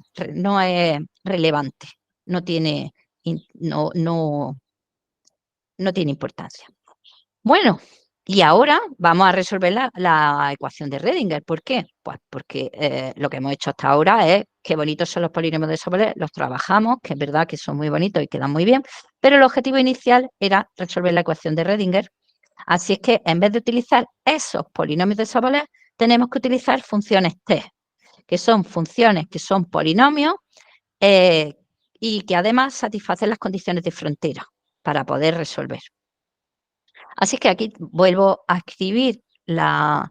relevante, no tiene importancia. Bueno, y ahora vamos a resolver la ecuación de Redinger. ¿Por qué? Pues porque lo que hemos hecho hasta ahora es qué bonitos son los polinomios de Sobolev, los trabajamos, que es verdad que son muy bonitos y quedan muy bien, pero el objetivo inicial era resolver la ecuación de Redinger. Así es que en vez de utilizar esos polinomios de Sobolev, tenemos que utilizar funciones T, que son funciones que son polinomios y que además satisfacen las condiciones de frontera para poder resolver. Así que aquí vuelvo a escribir la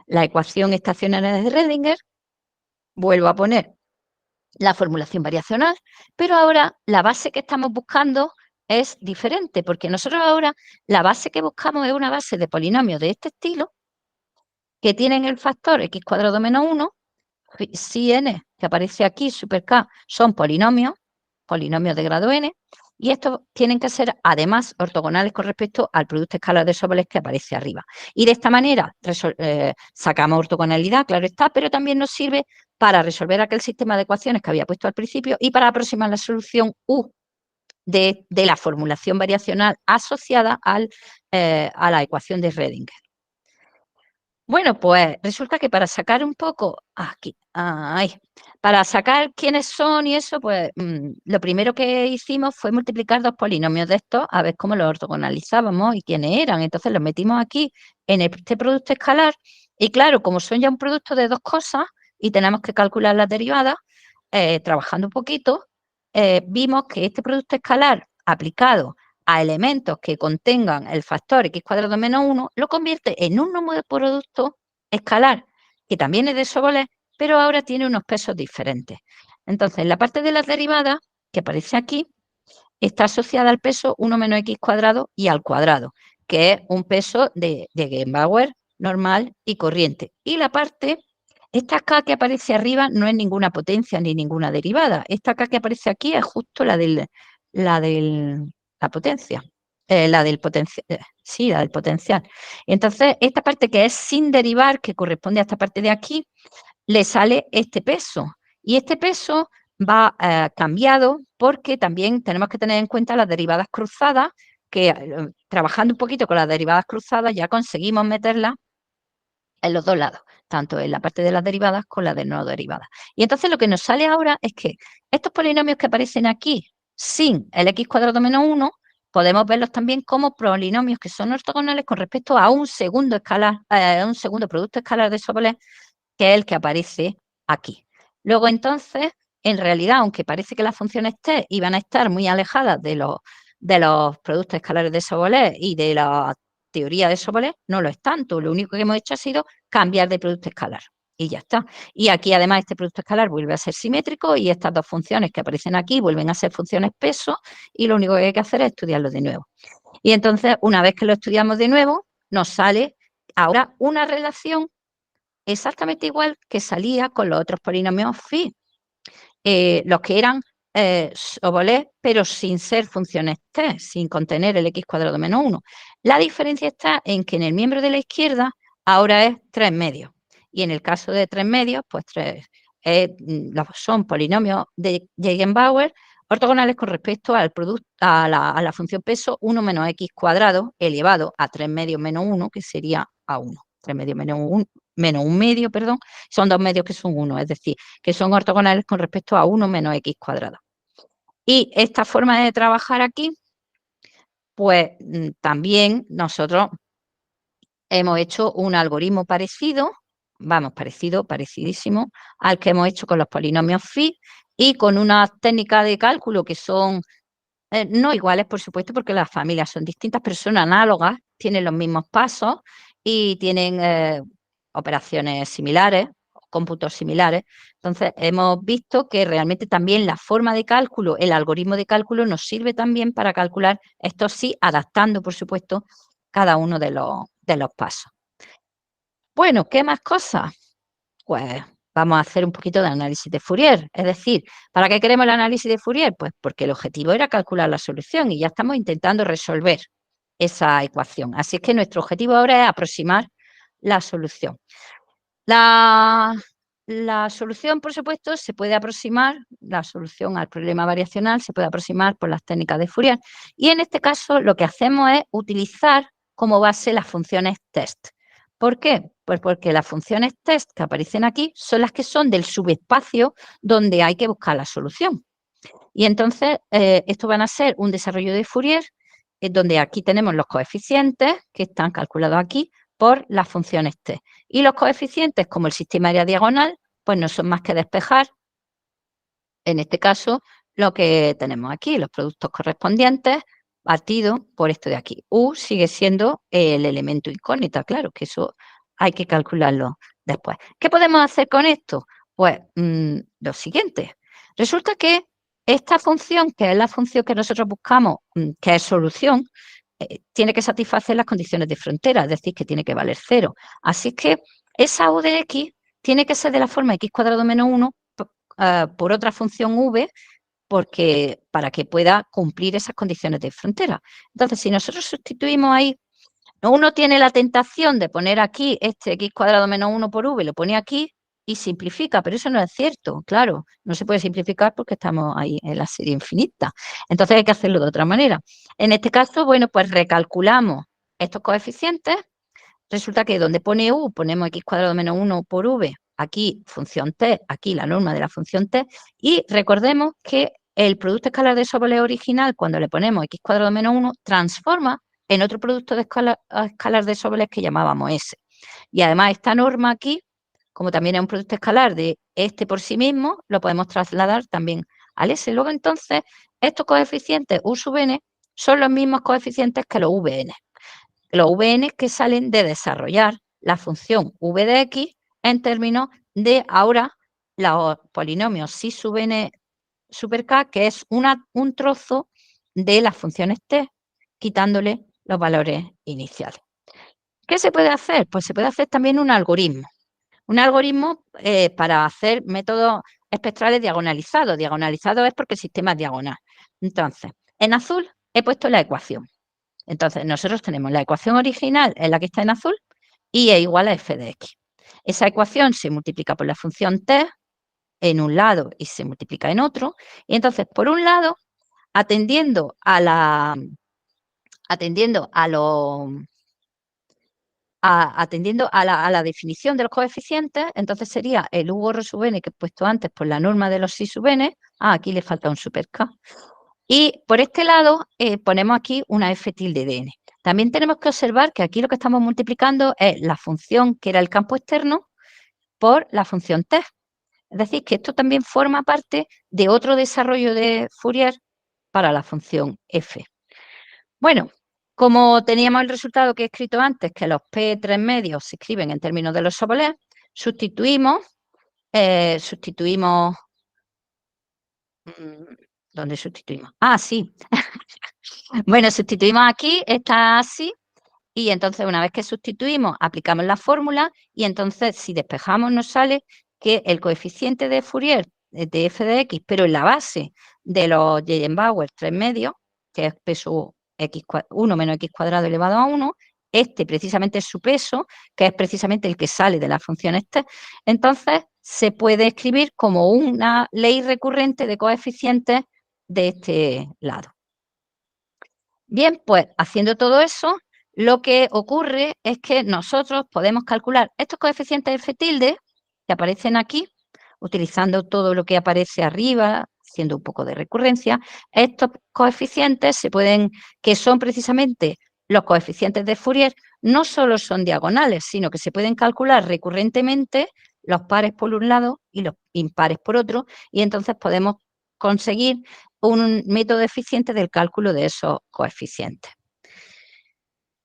ecuación estacionaria de Redinger, vuelvo a poner la formulación variacional, pero ahora la base que estamos buscando es diferente, porque nosotros ahora la base que buscamos es una base de polinomios de este estilo, que tienen el factor x cuadrado menos 1, si n, que aparece aquí, super k, son polinomios de grado n, y estos tienen que ser, además, ortogonales con respecto al producto escalar de Sobolev que aparece arriba. Y de esta manera sacamos ortogonalidad, claro está, pero también nos sirve para resolver aquel sistema de ecuaciones que había puesto al principio y para aproximar la solución U de la formulación variacional asociada a la ecuación de Redinger. Bueno, pues resulta que para sacar un poco aquí, para sacar quiénes son y eso, pues lo primero que hicimos fue multiplicar dos polinomios de estos a ver cómo los ortogonalizábamos y quiénes eran. Entonces los metimos aquí en este producto escalar y claro, como son ya un producto de dos cosas y tenemos que calcular las derivadas, trabajando un poquito, vimos que este producto escalar aplicado a elementos que contengan el factor x cuadrado menos 1, lo convierte en un nuevo producto escalar, que también es de Sobolev, pero ahora tiene unos pesos diferentes. Entonces, la parte de las derivadas, que aparece aquí, está asociada al peso 1 menos x cuadrado y al cuadrado, que es un peso de Eigenbauer normal y corriente. Y la parte, esta k que aparece arriba no es ninguna potencia ni ninguna derivada. Esta k que aparece aquí es justo la del potencial. La del potencial. Entonces, esta parte que es sin derivar, que corresponde a esta parte de aquí, le sale este peso. Y este peso va cambiado porque también tenemos que tener en cuenta las derivadas cruzadas, que trabajando un poquito con las derivadas cruzadas ya conseguimos meterlas en los dos lados, tanto en la parte de las derivadas como la de no derivadas. Y entonces lo que nos sale ahora es que estos polinomios que aparecen aquí sin el x cuadrado menos 1, podemos verlos también como polinomios que son ortogonales con respecto a un segundo escalar, un segundo producto escalar de Sobolev, que es el que aparece aquí. Luego entonces, en realidad, aunque parece que las funciones T iban a estar muy alejadas de los productos escalares de Sobolev y de la teoría de Sobolev, no lo es tanto. Lo único que hemos hecho ha sido cambiar de producto escalar y ya está. Y aquí además este producto escalar vuelve a ser simétrico y estas dos funciones que aparecen aquí vuelven a ser funciones peso y lo único que hay que hacer es estudiarlo de nuevo. Y entonces, una vez que lo estudiamos de nuevo, nos sale ahora una relación exactamente igual que salía con los otros polinomios phi, los que eran Sobolev, pero sin ser funciones T, sin contener el x cuadrado menos 1. La diferencia está en que en el miembro de la izquierda ahora es 3 medios. Y en el caso de 3 medios, pues son polinomios de Eigenbauer ortogonales con respecto al a la función peso 1 menos x cuadrado elevado a 3 medios menos 1, que sería A1. 3 medios menos 1 medio, perdón, son 2 medios que son 1, es decir, que son ortogonales con respecto a 1 menos x cuadrado. Y esta forma de trabajar aquí, pues también nosotros hemos hecho un algoritmo parecido, parecidísimo al que hemos hecho con los polinomios phi y con unas técnicas de cálculo que son no iguales, por supuesto, porque las familias son distintas, pero son análogas, tienen los mismos pasos y tienen operaciones similares, cómputos similares. Entonces, hemos visto que realmente también la forma de cálculo, el algoritmo de cálculo nos sirve también para calcular esto sí, adaptando, por supuesto, cada uno de de los pasos. Bueno, ¿qué más cosas? Pues vamos a hacer un poquito de análisis de Fourier. Es decir, ¿para qué queremos el análisis de Fourier? Pues porque el objetivo era calcular la solución y ya estamos intentando resolver esa ecuación. Así es que nuestro objetivo ahora es aproximar la solución. La solución, por supuesto, se puede aproximar, la solución al problema variacional se puede aproximar por las técnicas de Fourier. Y en este caso lo que hacemos es utilizar como base las funciones test. ¿Por qué? Pues porque las funciones test que aparecen aquí son las que son del subespacio donde hay que buscar la solución. Y entonces, esto van a ser un desarrollo de Fourier, donde aquí tenemos los coeficientes que están calculados aquí por las funciones t. Y los coeficientes, como el sistema área diagonal, pues no son más que despejar, en este caso, lo que tenemos aquí, los productos correspondientes partido por esto de aquí. U sigue siendo el elemento incógnita, claro, que eso hay que calcularlo después. ¿Qué podemos hacer con esto? Pues lo siguiente. Resulta que esta función, que es la función que nosotros buscamos, que es solución, tiene que satisfacer las condiciones de frontera, es decir, que tiene que valer 0. Así que esa u de x tiene que ser de la forma x² menos 1 por otra función v, porque para que pueda cumplir esas condiciones de frontera. Entonces, si nosotros sustituimos ahí, uno tiene la tentación de poner aquí este x² menos 1 por v, lo pone aquí y simplifica, pero eso no es cierto, claro, no se puede simplificar porque estamos ahí en la serie infinita. Entonces hay que hacerlo de otra manera. En este caso, bueno, pues recalculamos estos coeficientes. Resulta que donde pone u, ponemos x² menos 1 por v, aquí función t, aquí la norma de la función t, y recordemos que el producto escalar de Sobolev original, cuando le ponemos x² menos 1, transforma en otro producto de escalar de Sobolev que llamábamos S. Y además esta norma aquí, como también es un producto escalar de este por sí mismo, lo podemos trasladar también al S. Luego entonces, estos coeficientes u sub n son los mismos coeficientes que los Vn. Los Vn que salen de desarrollar la función v de x en términos de ahora los polinomios si sub n super k, que es un trozo de las funciones t, quitándole los valores iniciales. ¿Qué se puede hacer? Pues se puede hacer también un algoritmo. Un algoritmo para hacer métodos espectrales diagonalizados. Diagonalizado es porque el sistema es diagonal. Entonces, en azul he puesto la ecuación. Entonces, nosotros tenemos la ecuación original, es la que está en azul, y es igual a f de x. Esa ecuación se multiplica por la función t en un lado y se multiplica en otro. Y entonces, por un lado, atendiendo a la definición de los coeficientes, entonces sería el u gorro sub n que he puesto antes por la norma de los si sub n. Aquí le falta un super k. Y por este lado ponemos aquí una f tilde de n. También tenemos que observar que aquí lo que estamos multiplicando es la función que era el campo externo por la función t. Es decir, que esto también forma parte de otro desarrollo de Fourier para la función f. Bueno, como teníamos el resultado que he escrito antes, que los p3 medios se escriben en términos de los Sobolev, sustituimos ¿dónde sustituimos? Sí. Bueno, sustituimos aquí, está así, y entonces una vez que sustituimos, aplicamos la fórmula, y entonces si despejamos nos sale que el coeficiente de Fourier de f de x, pero en la base de los Gegenbauer 3 medios, que es peso 1 menos x² elevado a 1, este precisamente es su peso, que es precisamente el que sale de la función este, entonces se puede escribir como una ley recurrente de coeficientes de este lado. Bien, pues haciendo todo eso, lo que ocurre es que nosotros podemos calcular estos coeficientes f tilde que aparecen aquí, utilizando todo lo que aparece arriba, haciendo un poco de recurrencia. Estos coeficientes que son precisamente los coeficientes de Fourier, no solo son diagonales, sino que se pueden calcular recurrentemente los pares por un lado y los impares por otro, y entonces podemos conseguir un método eficiente del cálculo de esos coeficientes.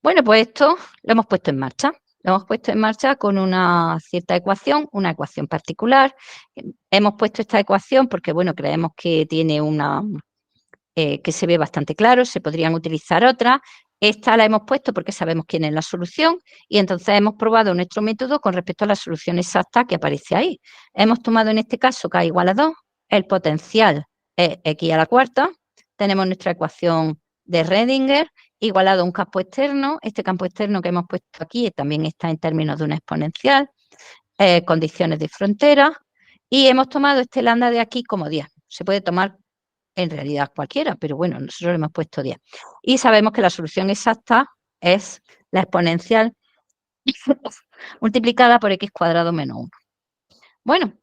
Bueno, pues esto lo hemos puesto en marcha. Lo hemos puesto en marcha con una cierta ecuación, una ecuación particular. Hemos puesto esta ecuación porque, bueno, creemos que tiene que se ve bastante claro, se podrían utilizar otras. Esta la hemos puesto porque sabemos quién es la solución y entonces hemos probado nuestro método con respecto a la solución exacta que aparece ahí. Hemos tomado en este caso K igual a 2, el potencial es X a la cuarta, tenemos nuestra ecuación de Redinger igualado a un campo externo. Este campo externo que hemos puesto aquí también está en términos de una exponencial, condiciones de frontera y hemos tomado este lambda de aquí como 10. Se puede tomar en realidad cualquiera, pero bueno, nosotros le hemos puesto 10. Y sabemos que la solución exacta es la exponencial multiplicada por x cuadrado menos 1. Bueno,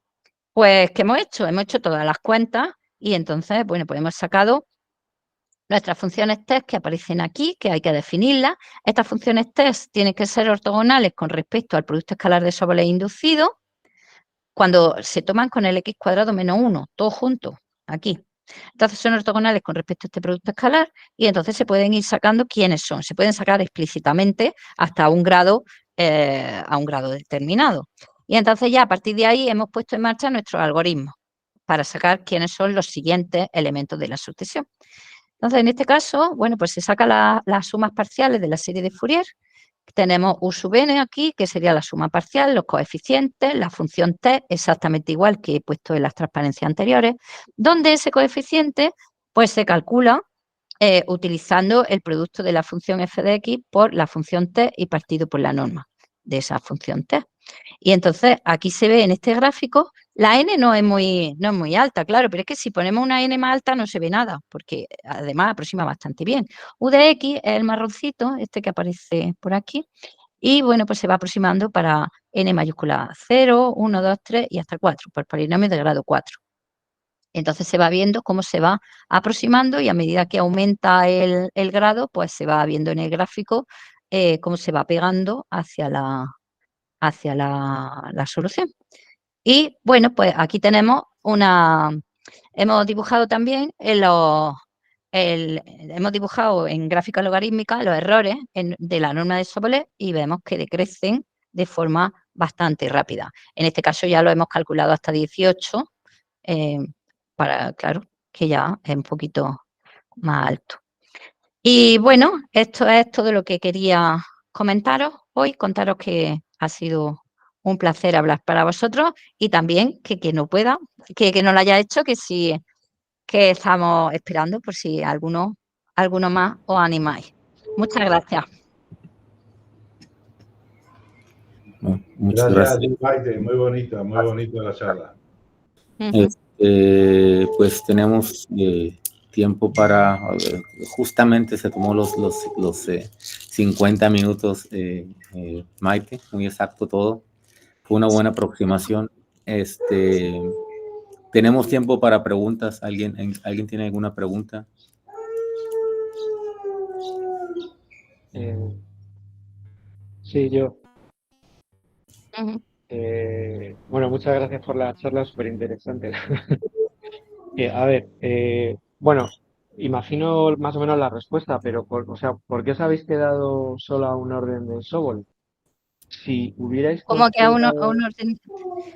pues, ¿qué hemos hecho? Hemos hecho todas las cuentas y entonces, bueno, pues hemos sacado nuestras funciones test que aparecen aquí, que hay que definirlas. Estas funciones test tienen que ser ortogonales con respecto al producto escalar de Sobolev inducido cuando se toman con el x cuadrado menos 1, todos juntos, aquí. Entonces son ortogonales con respecto a este producto escalar y entonces se pueden ir sacando quiénes son. Se pueden sacar explícitamente hasta a un grado determinado. Y entonces ya a partir de ahí hemos puesto en marcha nuestros algoritmos para sacar quiénes son los siguientes elementos de la sucesión. Entonces, en este caso, bueno, pues se sacan las sumas parciales de la serie de Fourier. Tenemos U sub n aquí, que sería la suma parcial, los coeficientes, la función t, exactamente igual que he puesto en las transparencias anteriores, donde ese coeficiente pues se calcula utilizando el producto de la función f de x por la función t y partido por la norma de esa función t. Y entonces aquí se ve en este gráfico, la n no es muy alta, claro, pero es que si ponemos una n más alta no se ve nada, porque además aproxima bastante bien. U de x es el marroncito, este que aparece por aquí, y bueno, pues se va aproximando para n mayúscula 0, 1, 2, 3 y hasta 4, por polinomio de grado 4. Entonces se va viendo cómo se va aproximando y a medida que aumenta el grado, pues se va viendo en el gráfico cómo se va pegando hacia la solución. Y bueno, pues aquí tenemos hemos dibujado también hemos dibujado en gráfica logarítmica los errores de la norma de Sobolev y vemos que decrecen de forma bastante rápida. En este caso ya lo hemos calculado hasta 18, claro, que ya es un poquito más alto. Y bueno, esto es todo lo que quería comentaros hoy, contaros que ha sido un placer hablar para vosotros y también que no pueda, que no lo haya hecho, que estamos esperando por si alguno más os animáis. Muchas gracias. Muchas gracias. Maite, muy bonita la charla. Pues tenemos tiempo para, justamente se tomó los 50 minutos, Maite, muy exacto todo. Fue una buena aproximación. Tenemos tiempo para preguntas. ¿Alguien tiene alguna pregunta? Sí, yo. Bueno, muchas gracias por la charla, súper interesante. A ver, bueno, imagino más o menos la respuesta, pero ¿por qué os habéis quedado solo a un orden de Sobolev? Si hubierais ¿Cómo que a un considerado, orden?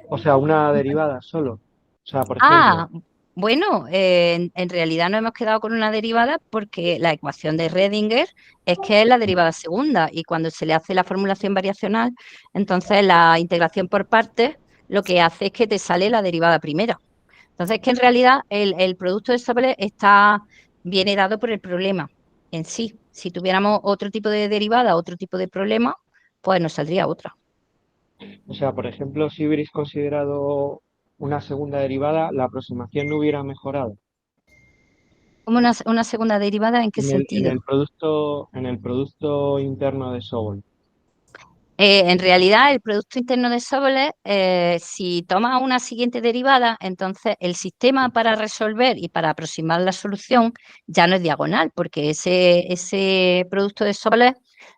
o sea, una derivada solo. O sea, por ejemplo, Bueno, en realidad no hemos quedado con una derivada porque la ecuación de Redinger es que es la derivada segunda y cuando se le hace la formulación variacional, entonces la integración por partes lo que hace es que te sale la derivada primera. Entonces, que en realidad el producto de Sobolev viene dado por el problema en sí. Si tuviéramos otro tipo de derivada, otro tipo de problema, pues nos saldría otra. o sea, por ejemplo, si hubierais considerado una segunda derivada, la aproximación no hubiera mejorado. ¿Como una segunda derivada? ¿En qué sentido? En el producto interno de Sobolev. En realidad, el producto interno de Sobolev, si toma una siguiente derivada, entonces el sistema para resolver y para aproximar la solución ya no es diagonal, porque ese producto de Sobolev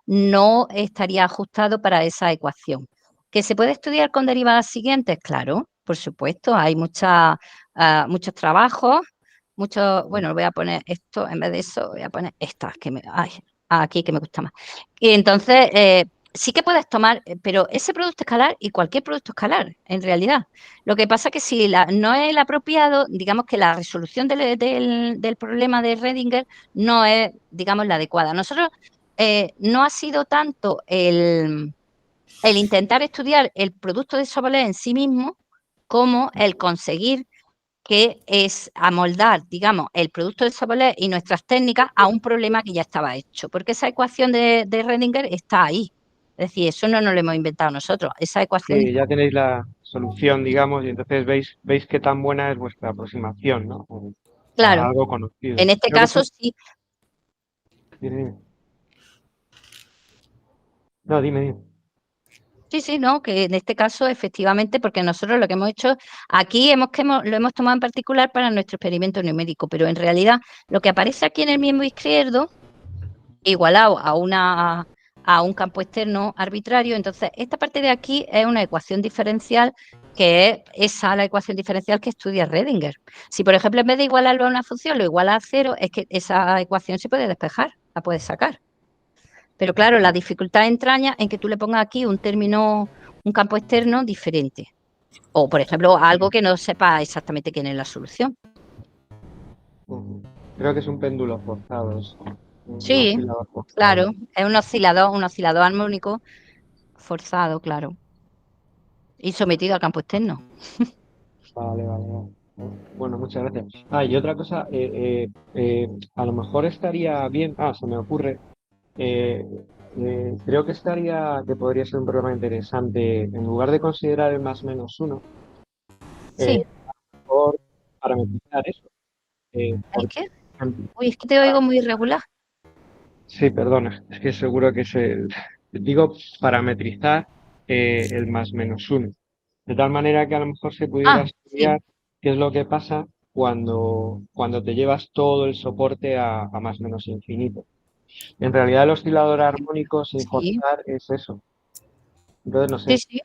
no estaría ajustado para esa ecuación. ¿Que se puede estudiar con derivadas siguientes? Claro, por supuesto, hay muchos trabajos, bueno, voy a poner esto, en vez de eso, voy a poner esta, aquí que me gusta más. Y entonces, sí que puedes tomar, pero ese producto escalar y cualquier producto escalar, en realidad. Lo que pasa es que si no es el apropiado, digamos que la resolución del problema de Redinger no es, digamos, la adecuada. Nosotros no ha sido tanto el intentar estudiar el producto de Sobolev en sí mismo como el conseguir que es amoldar, digamos, el producto de Sobolev y nuestras técnicas a un problema que ya estaba hecho, porque esa ecuación de Redinger está ahí. Es decir, eso no nos lo hemos inventado nosotros, esa ecuación. Sí, ya tenéis la solución, digamos, y entonces veis qué tan buena es vuestra aproximación, ¿no? A Claro, algo conocido. en este Creo que caso sí. dime. No, dime. Sí, no, que en este caso efectivamente, porque nosotros lo que hemos hecho aquí lo hemos tomado en particular para nuestro experimento numérico, pero en realidad lo que aparece aquí en el miembro izquierdo, igualado a un campo externo arbitrario, entonces esta parte de aquí es una ecuación diferencial que es la ecuación diferencial que estudia Redinger. Si, por ejemplo, en vez de igualarlo a una función, lo iguala a 0, es que esa ecuación se puede despejar, la puedes sacar. Pero claro, la dificultad entraña en que tú le pongas aquí un campo externo diferente. O, por ejemplo, algo que no sepa exactamente quién es la solución. Creo que es un péndulo forzado eso. Un Sí, oscilador forzado. claro, es un oscilador armónico forzado, claro. Y sometido al campo externo. Vale. Bueno, muchas gracias. Y otra cosa, a lo mejor estaría bien, se me ocurre, creo que podría ser un programa interesante, en lugar de considerar el más menos uno, Sí. por parametrizar eso. ¿Es que? Uy, es que te oigo muy irregular. Sí, perdona, es que seguro que digo, parametrizar el más menos uno. De tal manera que a lo mejor se pudiera Sí. estudiar qué es lo que pasa cuando te llevas todo el soporte a más menos infinito. En realidad el oscilador armónico sin Sí, forzar es eso. Entonces no sé. sí.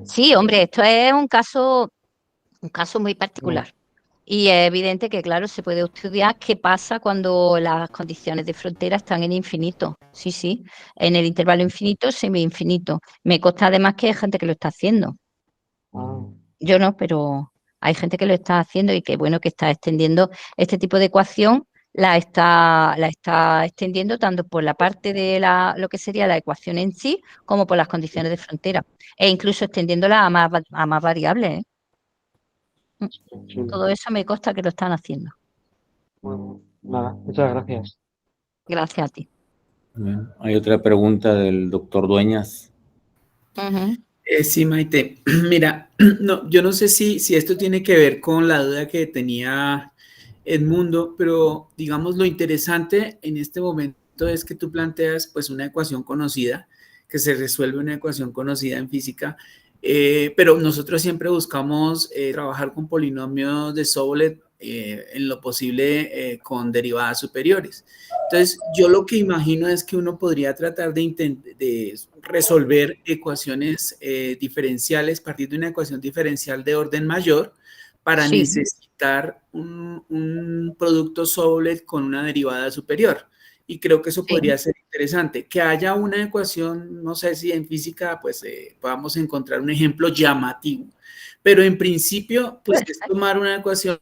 Sí, hombre, esto es un caso muy particular. Y es evidente que, claro, se puede estudiar qué pasa cuando las condiciones de frontera están en infinito. Sí, en el intervalo infinito, semi-infinito. Me consta además que hay gente que lo está haciendo. Yo no, pero hay gente que lo está haciendo y que, bueno, que está extendiendo este tipo de ecuación, la está extendiendo tanto por la parte de lo que sería la ecuación en sí, como por las condiciones de frontera. E incluso extendiéndola a más variables, ¿eh? Todo eso me consta que lo están haciendo. Bueno, nada, muchas gracias. Gracias a ti. Bien. Hay otra pregunta del doctor Dueñas. Sí, Maite. Mira, no, yo no sé si esto tiene que ver con la duda que tenía Edmundo, pero digamos lo interesante en este momento es que tú planteas pues una ecuación conocida, que se resuelve una ecuación conocida en física, pero nosotros siempre buscamos trabajar con polinomios de Sobolev en lo posible con derivadas superiores. Entonces, yo lo que imagino es que uno podría tratar de resolver ecuaciones diferenciales, partir de una ecuación diferencial de orden mayor para necesitar un producto Sobolev con una derivada superior. Y creo que eso podría ser interesante. Que haya una ecuación, no sé si en física pues podamos encontrar un ejemplo llamativo, pero en principio pues es tomar una ecuación,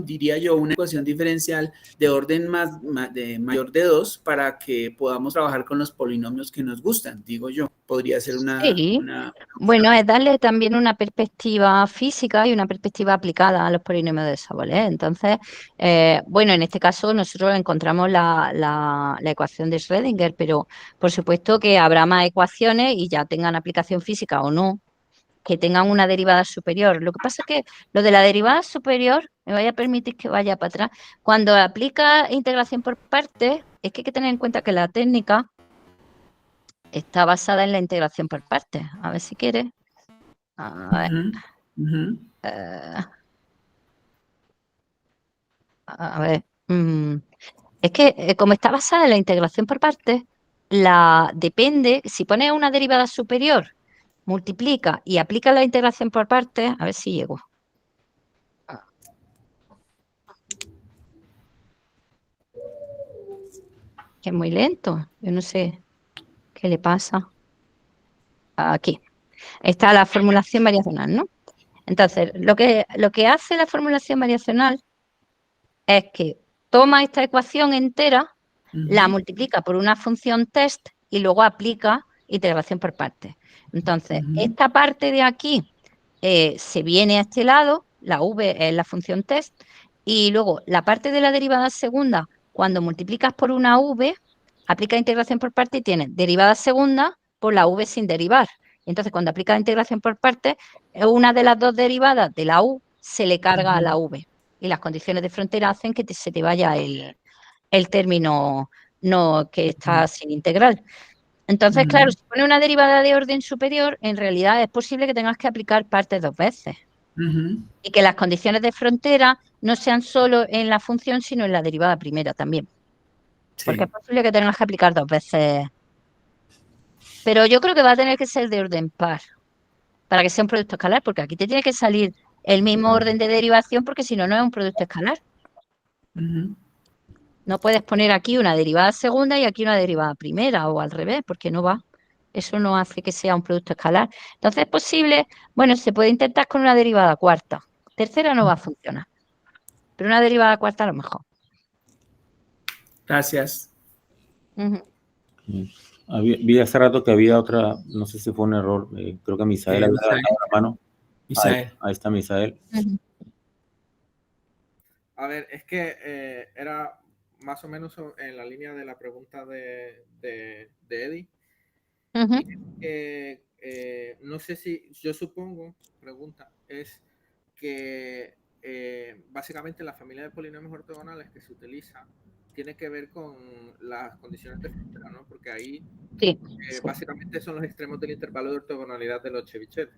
diría yo, una ecuación diferencial de orden mayor de 2 para que podamos trabajar con los polinomios que nos gustan, digo yo. Podría ser una Bueno, es darle también una perspectiva física y una perspectiva aplicada a los polinomios de Sobolev. Entonces, bueno, en este caso nosotros encontramos la ecuación de Schrödinger, pero por supuesto que habrá más ecuaciones y ya tengan aplicación física o no, que tengan una derivada superior. Lo que pasa es que lo de la derivada superior, me vaya a permitir que vaya para atrás, cuando aplica integración por partes, es que hay que tener en cuenta que la técnica está basada en la integración por partes. A ver si quieres. A ver. Es que como está basada en la integración por partes, depende, si pones una derivada superior, multiplica y aplica la integración por partes, a ver si llego. Que es muy lento, yo no sé qué le pasa. Aquí está la formulación variacional, ¿no? Entonces, lo que hace la formulación variacional es que toma esta ecuación entera la multiplica por una función test y luego aplica integración por partes. Entonces, esta parte de aquí se viene a este lado, la v es la función test, y luego la parte de la derivada segunda, cuando multiplicas por una v, aplica integración por partes y tienes derivada segunda por la v sin derivar. Entonces, cuando aplica integración por partes, una de las dos derivadas de la u se le carga a la v. Y las condiciones de frontera hacen que se te vaya el término que está sin integral. Entonces, claro, si pone una derivada de orden superior, en realidad es posible que tengas que aplicar partes dos veces. Y que las condiciones de frontera no sean solo en la función, sino en la derivada primera también. Sí. Porque es posible que tengas que aplicar dos veces. Pero yo creo que va a tener que ser de orden par para que sea un producto escalar, porque aquí te tiene que salir el mismo orden de derivación, porque si no, no es un producto escalar. No puedes poner aquí una derivada segunda y aquí una derivada primera o al revés, porque no va. Eso no hace que sea un producto escalar. Entonces es posible, bueno, se puede intentar con una derivada cuarta. Tercera no va a funcionar, pero una derivada cuarta a lo mejor. Gracias. Vi hace rato que había otra, no sé si fue un error, creo que Misael había levantado la mano. Ahí está Misael. A ver, es que era más o menos en la línea de la pregunta de Eddie. No sé si, yo supongo, pregunta, es que básicamente la familia de polinomios ortogonales que se utiliza tiene que ver con las condiciones de frontera, ¿no? Porque ahí básicamente son los extremos del intervalo de ortogonalidad de los Chebyshev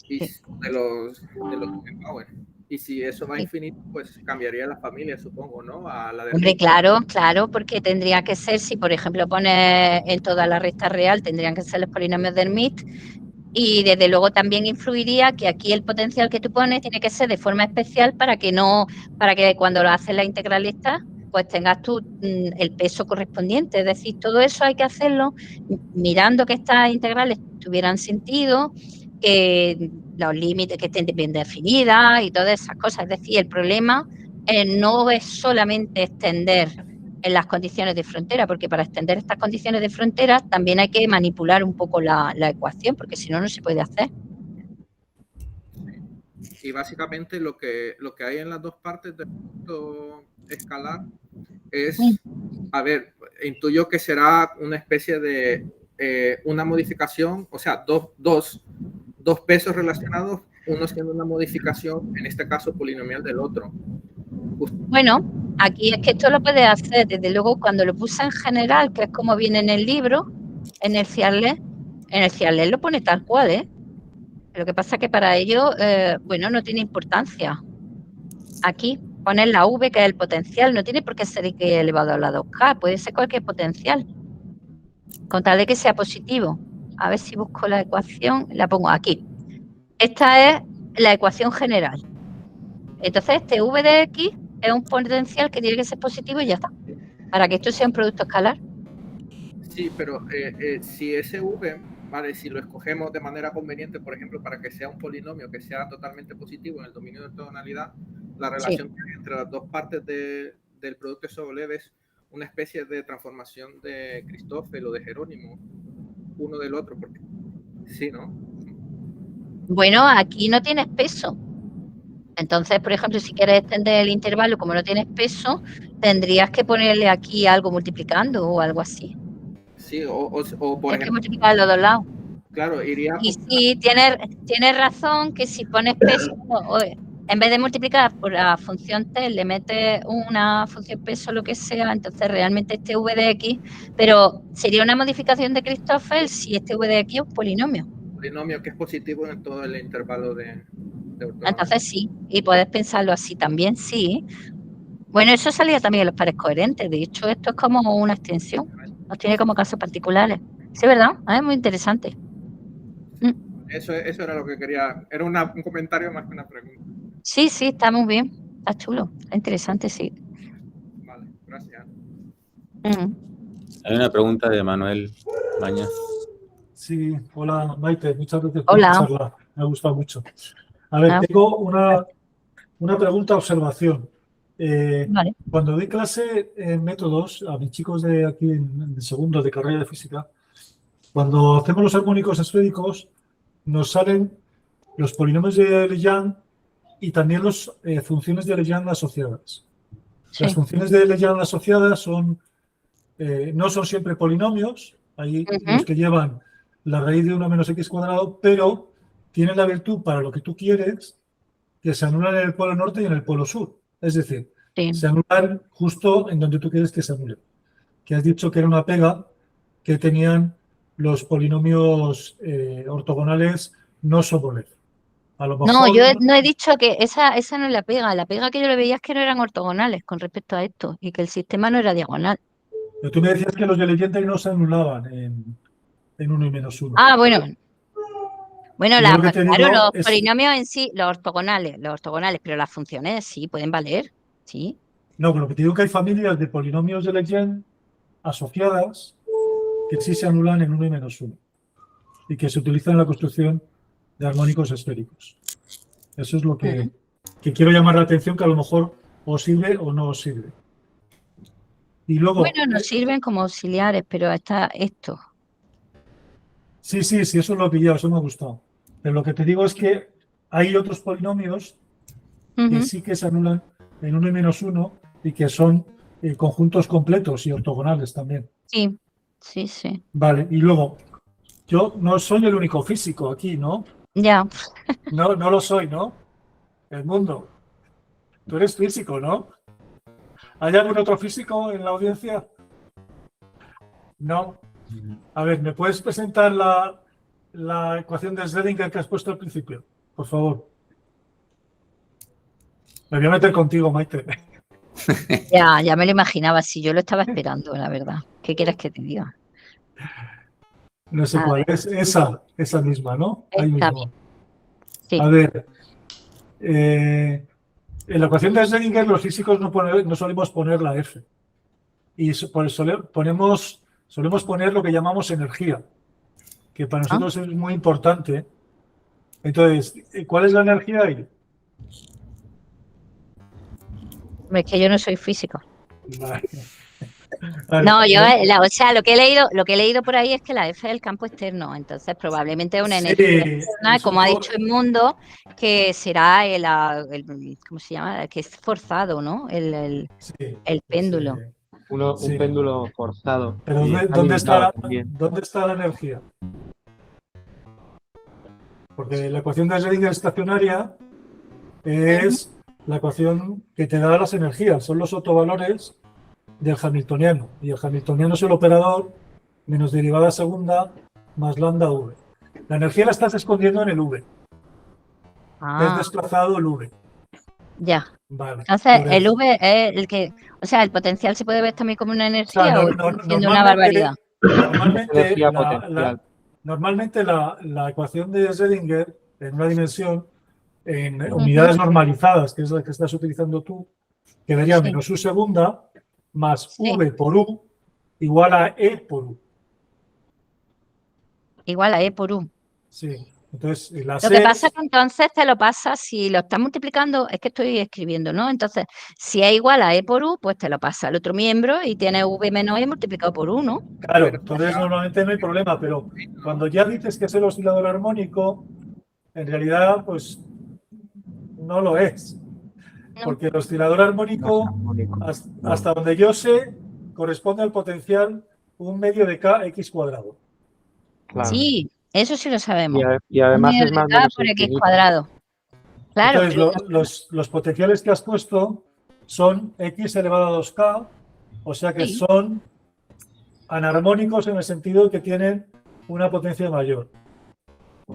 y de los Power. Y si eso va a infinito, pues cambiaría la familia, supongo, ¿no? A la de Hombre, claro, porque tendría que ser, si por ejemplo pones en toda la recta real, tendrían que ser los polinomios de Hermite. Y desde luego también influiría que aquí el potencial que tú pones tiene que ser de forma especial para que cuando lo haces la integralista, pues tengas tú el peso correspondiente. Es decir, todo eso hay que hacerlo mirando que estas integrales tuvieran sentido, que los límites que estén bien definidas y todas esas cosas. Es decir, el problema no es solamente extender en las condiciones de frontera, porque para extender estas condiciones de frontera también hay que manipular un poco la ecuación, porque si no, no se puede hacer. Y básicamente lo que hay en las dos partes del punto escalar es, a ver, intuyo que será una especie de una modificación, o sea, dos pesos relacionados, uno siendo una modificación, en este caso polinomial del otro. Bueno, aquí es que esto lo puedes hacer, desde luego cuando lo puse en general, que es como viene en el libro, en el Ciarlet lo pone tal cual, ¿eh? Lo que pasa es que para ello, bueno, no tiene importancia. Aquí poner la V, que es el potencial, no tiene por qué ser X elevado a la 2K, puede ser cualquier potencial, con tal de que sea positivo. A ver si busco la ecuación, la pongo aquí. Esta es la ecuación general. Entonces, este V de X es un potencial que tiene que ser positivo y ya está, para que esto sea un producto escalar. Sí, pero si ese V, vale, si lo escogemos de manera conveniente, por ejemplo, para que sea un polinomio que sea totalmente positivo en el dominio de ortogonalidad, la relación que hay entre las dos partes del producto de Sobolev es una especie de transformación de Christoffel o de Jerónimo, uno del otro, porque sí, ¿no? Bueno, aquí no tienes peso. Entonces, por ejemplo, si quieres extender el intervalo, como no tienes peso, tendrías que ponerle aquí algo multiplicando o algo así. Sí, o por ejemplo... Es que multiplicar los dos lados. Claro, iría... Y sí, tienes razón que si pones peso, en vez de multiplicar por la función t, le metes una función peso, lo que sea, entonces realmente este v de x, pero sería una modificación de Christoffel si este v de x es un polinomio. Polinomio que es positivo en todo el intervalo de entonces sí, y puedes pensarlo así también, sí. Bueno, eso salía también en los pares coherentes, de hecho esto es como una extensión, nos tiene como casos particulares. Sí, ¿verdad? Es muy interesante. Eso era lo que quería, era un comentario más que una pregunta. Sí, está muy bien, está chulo, está interesante, sí. Vale, gracias. Hay una pregunta de Manuel Mañas. Sí, hola Maite, muchas gracias por la charla, me ha gustado mucho. A ver, tengo una pregunta, observación. Vale. Cuando doy clase en métodos a mis chicos de aquí en segundo de carrera de física, cuando hacemos los armónicos esféricos, nos salen los polinomios de Legendre y también las funciones de Legendre asociadas. Sí. Las funciones de Legendre asociadas no son siempre polinomios, hay los que llevan la raíz de 1 menos x cuadrado, pero tienen la virtud para lo que tú quieres que se anulan en el polo norte y en el polo sur. Es decir, Sí. se anulan justo en donde tú quieres que se anulen. Que has dicho que era una pega que tenían los polinomios ortogonales no Sobolev. A lo mejor, No, yo no he dicho que esa no es la pega. La pega que yo le veía es que no eran ortogonales con respecto a esto y que el sistema no era diagonal. Pero tú me decías que los de Legendre no se anulaban en 1 y menos 1. Ah, bueno. Bueno, Yo lo que te claro, digo los es- polinomios en sí, los ortogonales, pero las funciones sí pueden valer. Sí. No, pero lo que te digo que hay familias de polinomios de Legendre asociadas que sí se anulan en 1 y menos 1 y que se utilizan en la construcción de armónicos esféricos. Eso es lo que quiero llamar la atención, que a lo mejor os sirve o no os sirve. Y luego, Bueno, nos sirven como auxiliares, pero está esto. sí, eso lo he pillado, eso me ha gustado. Pero lo que te digo es que hay otros polinomios que sí que se anulan en 1 y menos 1 y que son conjuntos completos y ortogonales también. Sí, sí, sí. Vale, y luego, yo no soy el único físico aquí, ¿no? Ya. No lo soy, ¿no? El mundo. Tú eres físico, ¿no? ¿Hay algún otro físico en la audiencia? No. A ver, ¿me puedes presentar la ecuación de Schrödinger que has puesto al principio? Por favor. Me voy a meter contigo, Maite. Ya me lo imaginaba, sí, yo lo estaba esperando, la verdad. ¿Qué quieres que te diga? No sé A cuál es. Esa misma, ¿no? Ahí Está mismo. Sí. A ver. En la ecuación de Schrödinger los físicos no solemos poner la F. Y por eso solemos poner lo que llamamos energía, que para nosotros es muy importante. Entonces, ¿cuál es la energía ahí? Es que yo no soy físico. Vale. No, yo, o sea, lo que he leído por ahí es que la F es el campo externo, entonces probablemente es una energía externa, como ha dicho Edmundo, que será ¿cómo se llama? Que es forzado, ¿no? El péndulo. Un péndulo forzado. Pero Y ¿dónde está también. la energía? Porque la ecuación de Schrödinger estacionaria es la ecuación que te da las energías, son los autovalores del hamiltoniano. Y el hamiltoniano es el operador menos derivada segunda más lambda v. La energía la estás escondiendo en el v. Es desplazado el v. Ya. Vale. Entonces, el V es el que, o sea, el potencial se puede ver también como una energía o siendo una barbaridad. Normalmente la ecuación de Schrödinger en una dimensión en unidades normalizadas, que es la que estás utilizando tú, quedaría menos u segunda más v por u igual a e por u. Igual a e por u. Sí. Entonces, lo que pasa es que entonces te lo pasa, si lo estás multiplicando, es que estoy escribiendo, ¿no? Entonces, si es igual a e por u, pues te lo pasa al otro miembro y tiene v menos e multiplicado por u, ¿no? Claro, entonces normalmente no hay problema, pero cuando ya dices que es el oscilador armónico, en realidad, pues no lo es. Porque el oscilador armónico, hasta donde yo sé, corresponde al potencial 1/2 de k x cuadrado. Claro. Sí, eso sí lo sabemos. Y además es más k por x cuadrado. Claro. Entonces, los potenciales que has puesto son x elevado a 2k, o sea que son anarmónicos en el sentido de que tienen una potencia mayor.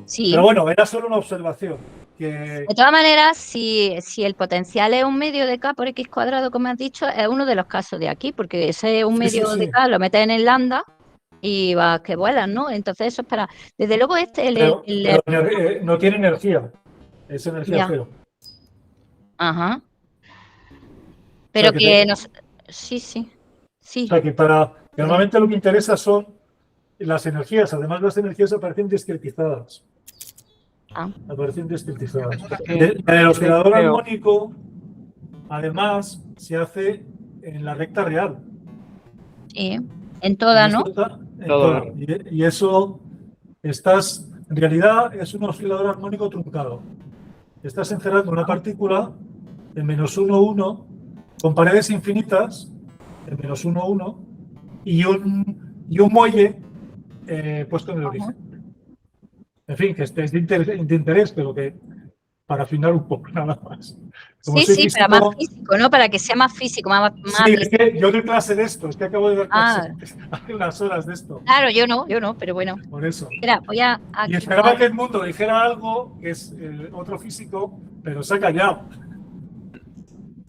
Sí. Pero bueno, era solo una observación. De todas maneras, si el potencial es 1/2 de k por x cuadrado, como has dicho, es uno de los casos de aquí, porque ese 1/2 de k lo metes en el lambda y vas que vuelan, ¿no? Entonces eso es para... Desde luego pero no tiene energía, es energía cero. Ajá. Pero que nos... Sí. O sea que normalmente lo que interesa son las energías, además las energías aparecen discretizadas. Aparecen discretizadas. El oscilador armónico además se hace en la recta real. Sí, en toda, ¿no? En Todo. toda. Y eso, en realidad es un oscilador armónico truncado. Estás encerrando una partícula en -1, 1, con paredes infinitas, en -1, 1, y un muelle puesto en el origen. En fin, que es de interés, pero que para afinar un poco, nada más. Como Sí, soy sí, para más físico, físico, ¿no? Para que sea más físico, más sí, es que yo doy clase de esto, es que acabo de dar Ah. clase hace unas horas de esto, Claro, yo no, pero bueno. por eso. Espera, voy a Y esperaba activar. que el mundo dijera algo, que es otro físico, pero se ha callado.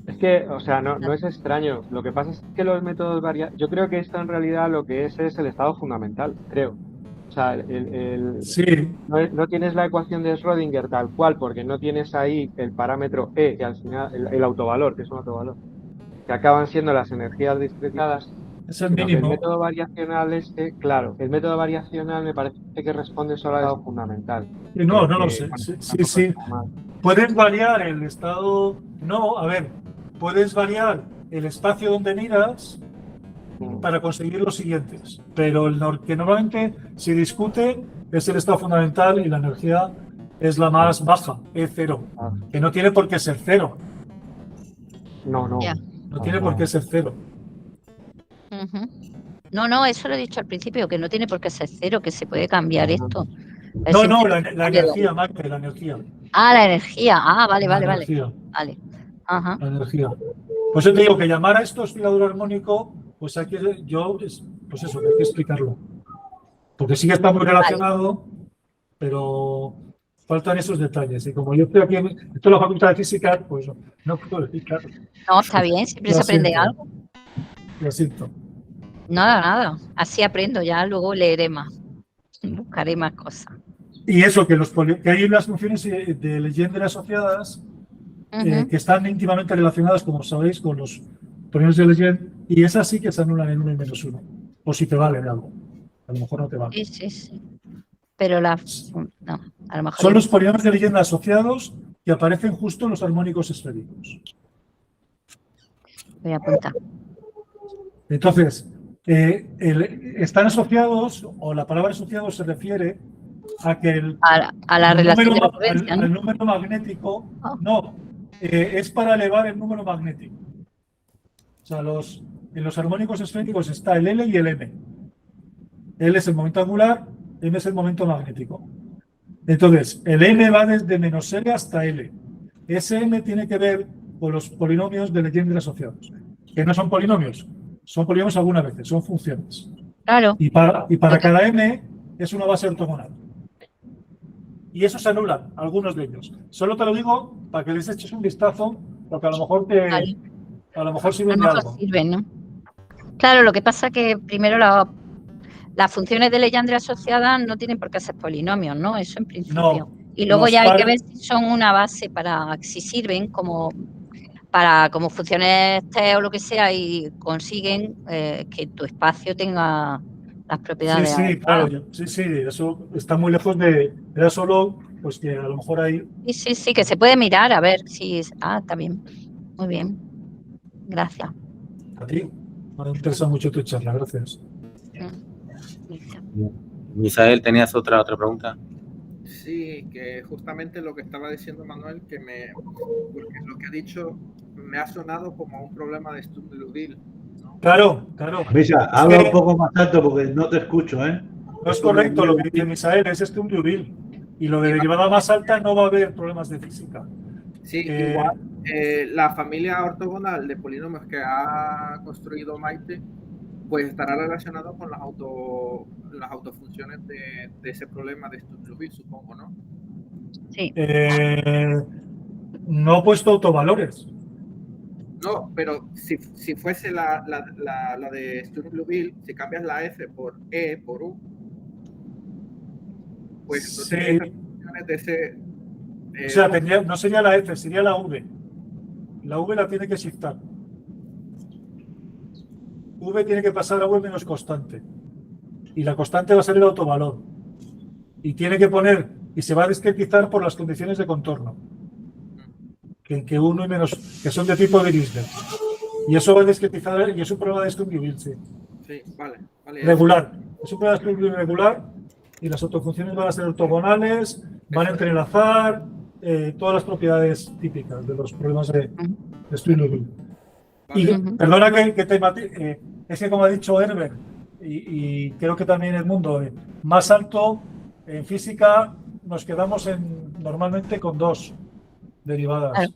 Es que, o sea, no es extraño. Lo que pasa es que los métodos yo creo que esto en realidad lo que es el estado fundamental, creo. O sea, Sí, no tienes la ecuación de Schrödinger tal cual, porque no tienes ahí el parámetro E, que al final, el autovalor, que es un autovalor, que acaban siendo las energías discretizadas, es el sino que el mínimo. método variacional claro, el método variacional me parece que responde solo al estado fundamental. Y no lo Que, sé. bueno, Sí, tampoco sí. está mal. Puedes variar el estado. No, a ver, puedes variar el espacio donde miras para conseguir los siguientes. Pero que normalmente se discute es el estado fundamental y la energía es la más baja, E0, Ah, que no tiene por qué ser cero. no. Ya. No tiene por qué ser cero. Ujú. No, eso lo he dicho al principio, que no tiene por qué ser cero, que se puede cambiar esto. No, la energía, Marta, la energía. Ah, la energía. Ah, vale. La energía. Vale. Ajá. La energía. Pues yo te digo que llamar a esto oscilador armónico, pues hay que, pues eso, que hay que explicarlo. Porque sí que está muy relacionado, pero faltan esos detalles. Y como yo estoy aquí esto es la Facultad de Física, pues no puedo explicarlo. No, está bien, siempre se aprende algo. Lo siento. Nada. Así aprendo, ya luego leeré más. Buscaré más cosas. Y eso, que hay unas funciones de Legendre asociadas Ujú. que están íntimamente relacionadas, como sabéis, con los polinomios de Legendre, y esas sí que se anulan en 1 y -1. O si te vale de algo. A lo mejor no te vale. Sí. Pero no, a lo mejor. Son los polinomios de Legendre asociados que aparecen justo en los armónicos esféricos. Voy a apuntar. Entonces, están asociados, o la palabra asociados se refiere a que A la relación de ocurrencia, ¿no? al número magnético, Ah. no, es para elevar el número magnético. O sea, en los armónicos esféricos está el L y el M. L es el momento angular, M es el momento magnético. Entonces, el M va desde -L hasta L. Ese M tiene que ver con los polinomios de Legendre asociados, que no son polinomios algunas veces, son funciones. Claro. Y para cada M es una base ortogonal. Y eso se anulan, algunos de ellos. Solo te lo digo para que les eches un vistazo, porque a lo mejor Vale. a lo mejor sirven A lo de mejor algo. sirven, ¿no? Claro, lo que pasa es que primero las funciones de Legendre asociadas no tienen por qué ser polinomios, ¿no? Eso en principio. No, Y luego los ya hay que pares- ver si son una base si sirven como funciones T o lo que sea y consiguen que tu espacio tenga las propiedades. Sí, claro, sí, eso está muy lejos era solo, pues que a lo mejor hay. Sí, que se puede mirar a ver si está bien. Muy bien. Gracias. A ti, me interesa mucho tu charla, gracias. Misael, ¿tenías otra pregunta? Sí, que justamente lo que estaba diciendo Manuel, porque lo que ha dicho me ha sonado como un problema de Sturm-Liouville, ¿no? Claro. Misa, habla un poco más alto porque no te escucho, ¿eh? No es correcto lo que dice Misael, es Sturm-Liouville. Y lo de derivada más alta no va a haber problemas de física. Sí, igual la familia ortogonal de polinomios que ha construido Maite, pues estará relacionado con las autofunciones de ese problema de Sturm-Liouville, supongo, ¿no? Sí. No he puesto autovalores. No, pero si fuese la de Sturm-Liouville, si cambias la F por E por U, pues Sí. esas funciones de ese... O sea, no sería la F, sería la V. La V la tiene que shiftar. V tiene que pasar a V menos constante. Y la constante va a ser el autovalor. Y tiene que poner, y se va a discretizar por las condiciones de contorno. que 1 y menos, que son de tipo Dirichlet. Y eso va a discretizar, y es un problema de Sturm-Liouville, sí. Sí, vale. Regular. Es un problema de Sturm-Liouville regular y las autofunciones van a ser ortogonales, van a entrelazar todas las propiedades típicas de los problemas de Sturm-Liouville. Y perdona que te mate, es que como ha dicho Herbert, y creo que también Edmundo, más alto en física nos quedamos normalmente con 2 derivadas. Claro.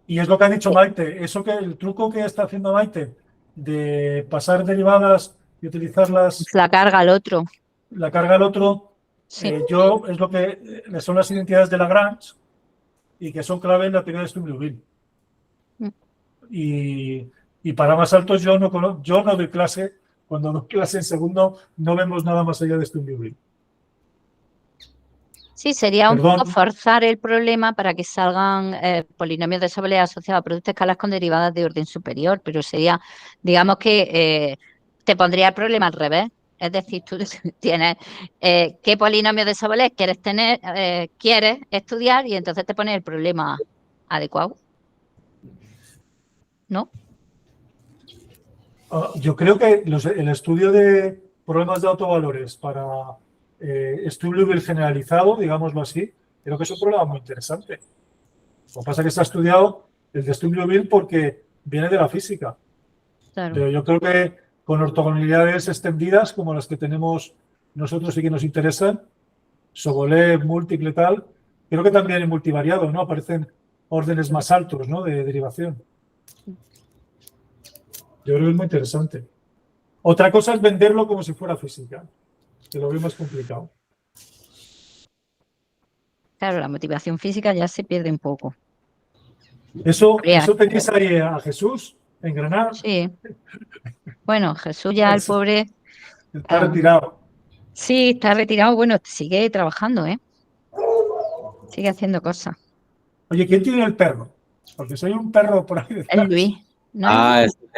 Y es lo que ha dicho Maite, el truco que está haciendo Maite de pasar derivadas y utilizarlas, La carga al otro. la carga al otro, Sí. yo es lo que son las identidades de Lagrange y que son clave en la teoría de Sturm-Liouville. Y para más altos yo no doy clase. Cuando doy clase en segundo no vemos nada más allá de Sturm-Liouville. Sí, sería un Perdón. poco forzar el problema para que salgan polinomios de Sobolev asociados a productos de escalas con derivadas de orden superior, pero sería, digamos que te pondría el problema al revés. Es decir, tú tienes qué polinomio de Sobolev quieres estudiar y entonces te pones el problema adecuado. ¿No? Yo creo que el estudio de problemas de autovalores para Sturm-Liouville generalizado, digámoslo así, creo que es un problema muy interesante. Lo que pasa es que se ha estudiado el de Sturm-Liouville porque viene de la física. Claro. Pero yo creo que con ortogonalidades extendidas, como las que tenemos nosotros y que nos interesan, Sobolev, múltiple tal, creo que también en multivariado, ¿no? Aparecen órdenes más altos, ¿no? De derivación. Yo creo que es muy interesante. Otra cosa es venderlo como si fuera física, que lo veo más complicado. Claro, la motivación física ya se pierde un poco. ¿Eso tenéis ahí a Jesús en Granada? Sí. Bueno, Jesús ya, el pobre... Está retirado. Sí, está retirado. Bueno, sigue trabajando, ¿eh? Sigue haciendo cosas. Oye, ¿quién tiene el perro? Porque soy un perro por ahí detrás. El Luis. ¿No?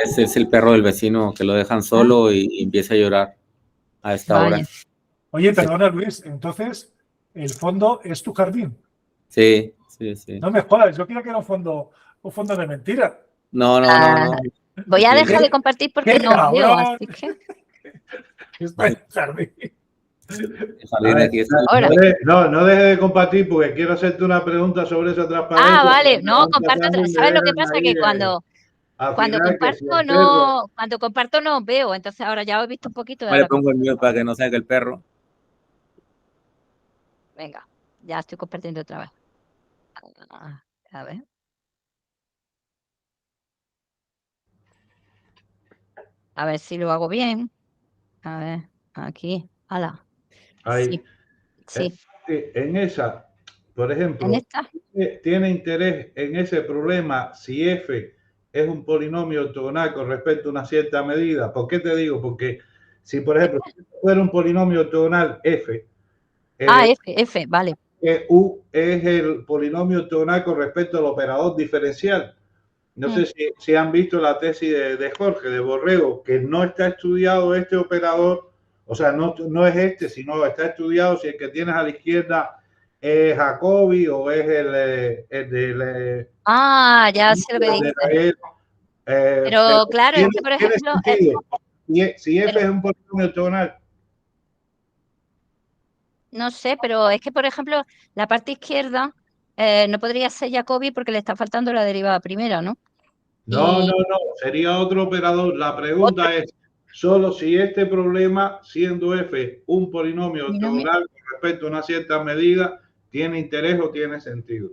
Ese es el perro del vecino que lo dejan solo y empieza a llorar a esta hora. Oye, perdona, Luis, entonces el fondo es tu jardín. Sí, sí, sí. No me jodas, yo creía que era un fondo de mentira. No. Voy a dejar de compartir porque no veo, así que... Está en el jardín. No deje de compartir porque quiero hacerte una pregunta sobre esa transparencia. Vale, no, comparto. ¿Sabes lo que pasa? Que cuando comparto no veo, entonces ahora ya he visto un poquito de le pongo el mío para que no salga el perro. Venga, ya estoy compartiendo otra vez. A ver. A ver si lo hago bien. A ver, aquí. ¡Hala! Ahí. Sí. En esa, por ejemplo, ¿En esta? ¿tiene interés en ese problema si f es un polinomio ortogonal con respecto a una cierta medida? ¿Por qué te digo? Porque si, por ejemplo, fuera un polinomio ortogonal f, F, vale. U es el polinomio ortogonal con respecto al operador diferencial. No sé si han visto la tesis de Jorge, de Borrego, que no está estudiado este operador, o sea, no es este, sino está estudiado si el que tienes a la izquierda es Jacobi o es el del... ya sé lo que dices. Pero claro, es que por ejemplo... Si F es un polinomio ortogonal. No sé, pero es que, por ejemplo, la parte izquierda no podría ser Jacobi porque le está faltando la derivada primera, ¿no? No, sería otro operador. La pregunta es solo si este problema, siendo f un polinomio ortogonal con respecto a una cierta medida, tiene interés o tiene sentido.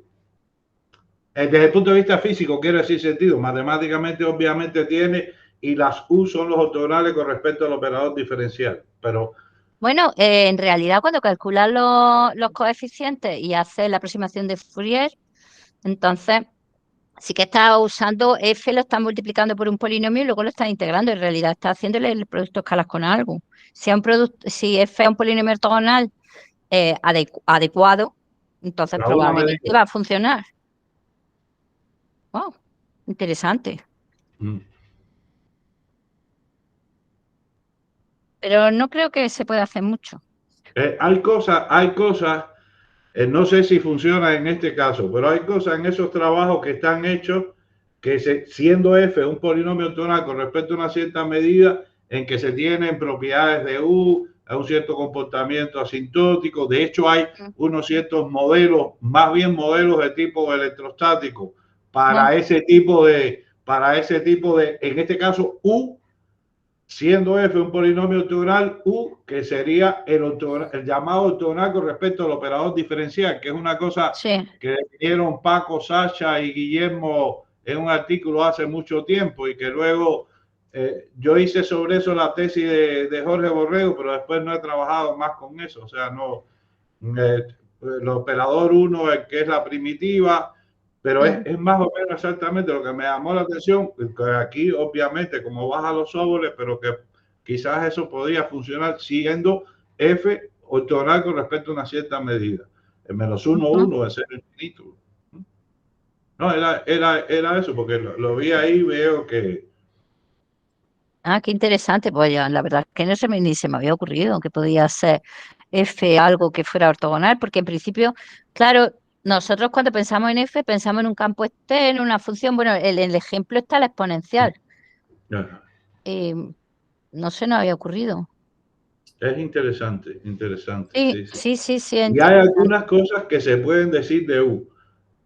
Desde el punto de vista físico, quiere decir sentido. Matemáticamente, obviamente, tiene, y las U son los ortogonales con respecto al operador diferencial. Pero bueno, en realidad, cuando calculas los coeficientes y haces la aproximación de Fourier, entonces sí que está usando F, lo está multiplicando por un polinomio y luego lo está integrando. En realidad está haciéndole el producto de escalas con algo. Si F es un polinomio ortogonal adecuado, entonces probablemente va a funcionar. Wow, interesante. Pero no creo que se pueda hacer mucho. hay cosas No sé si funciona en este caso, pero hay cosas en esos trabajos que están hechos que siendo f un polinomio ortogonal con respecto a una cierta medida en que se tienen propiedades de u, a un cierto comportamiento asintótico. De hecho, hay unos ciertos modelos, más bien modelos de tipo electrostático para ese tipo de, en este caso, u, siendo f un polinomio ortogonal, u, que sería el llamado ortogonal con respecto al operador diferencial, que es una cosa que definieron Paco, Sacha y Guillermo en un artículo hace mucho tiempo, y que luego yo hice sobre eso la tesis de Jorge Borrego, pero después no he trabajado más con eso. O sea, no, el operador 1, el que es la primitiva, pero es más o menos exactamente lo que me llamó la atención, que aquí obviamente como baja los óvulos, pero que quizás eso podría funcionar siendo f ortogonal con respecto a una cierta medida. El -1, 1 es el infinito. No, era eso, porque lo vi ahí, veo que... Ah, qué interesante. Pues ya, la verdad es que ni se me había ocurrido que podía ser f algo que fuera ortogonal, porque en principio, claro, nosotros cuando pensamos en f, pensamos en un campo externo, una función. Bueno, el ejemplo está la exponencial. No se nos había ocurrido. Es interesante, interesante. Sí. Y hay algunas cosas que se pueden decir de U.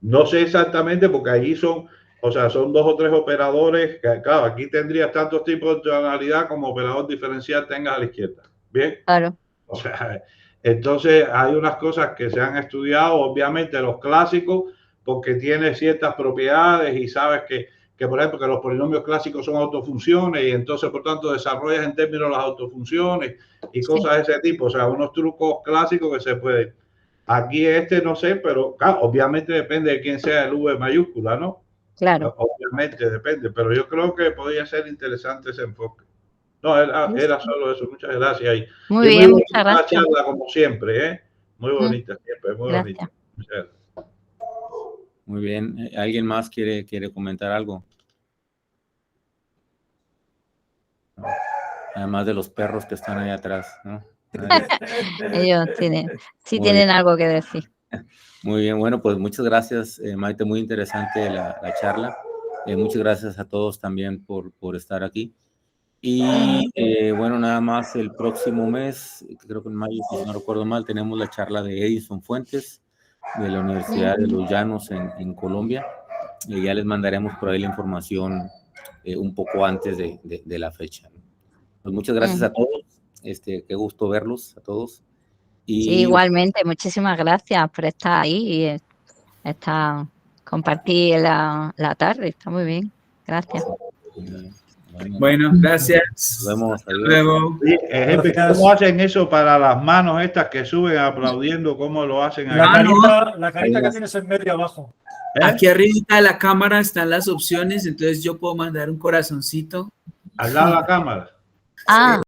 No sé exactamente porque allí son 2 o 3 operadores. Que, claro, aquí tendrías tantos tipos de ortogonalidad como operador diferencial tengas a la izquierda. ¿Bien? Claro. O sea, entonces hay unas cosas que se han estudiado, obviamente los clásicos, porque tiene ciertas propiedades y sabes que por ejemplo, que los polinomios clásicos son autofunciones y entonces, por tanto, desarrollas en términos de las autofunciones y cosas de ese tipo. O sea, unos trucos clásicos que se pueden. Aquí no sé, pero claro, obviamente depende de quién sea el V mayúscula, ¿no? Claro. Obviamente depende, pero yo creo que podría ser interesante ese enfoque. No, era solo eso. Muchas gracias. Muy bien, muchas gracias. Charla, como siempre, ¿eh? Muy bonita, siempre, muy bonita. Muchas gracias. Muy bien. ¿Alguien más quiere comentar algo? Además de los perros que están ahí atrás, ¿no? Ellos tienen algo que decir. Muy bien, bueno, pues muchas gracias, Maite, muy interesante la charla. Muchas gracias a todos también por estar aquí. Y bueno, nada más el próximo mes, creo que en mayo, si no recuerdo mal, tenemos la charla de Edison Fuentes de la Universidad de Los Llanos en Colombia. Ya les mandaremos por ahí la información un poco antes de la fecha, ¿no? Pues muchas gracias a todos, qué gusto verlos a todos. Y sí, igualmente, muchísimas gracias por estar ahí y compartir la tarde, está muy bien, gracias. Bueno, gracias. Nos vemos. Hasta luego. ¿Cómo hacen eso para las manos estas que suben aplaudiendo? ¿Cómo lo hacen? La carita que tienes en medio abajo. Aquí arriba de la cámara están las opciones, entonces yo puedo mandar un corazoncito. Al lado de la cámara. Ah.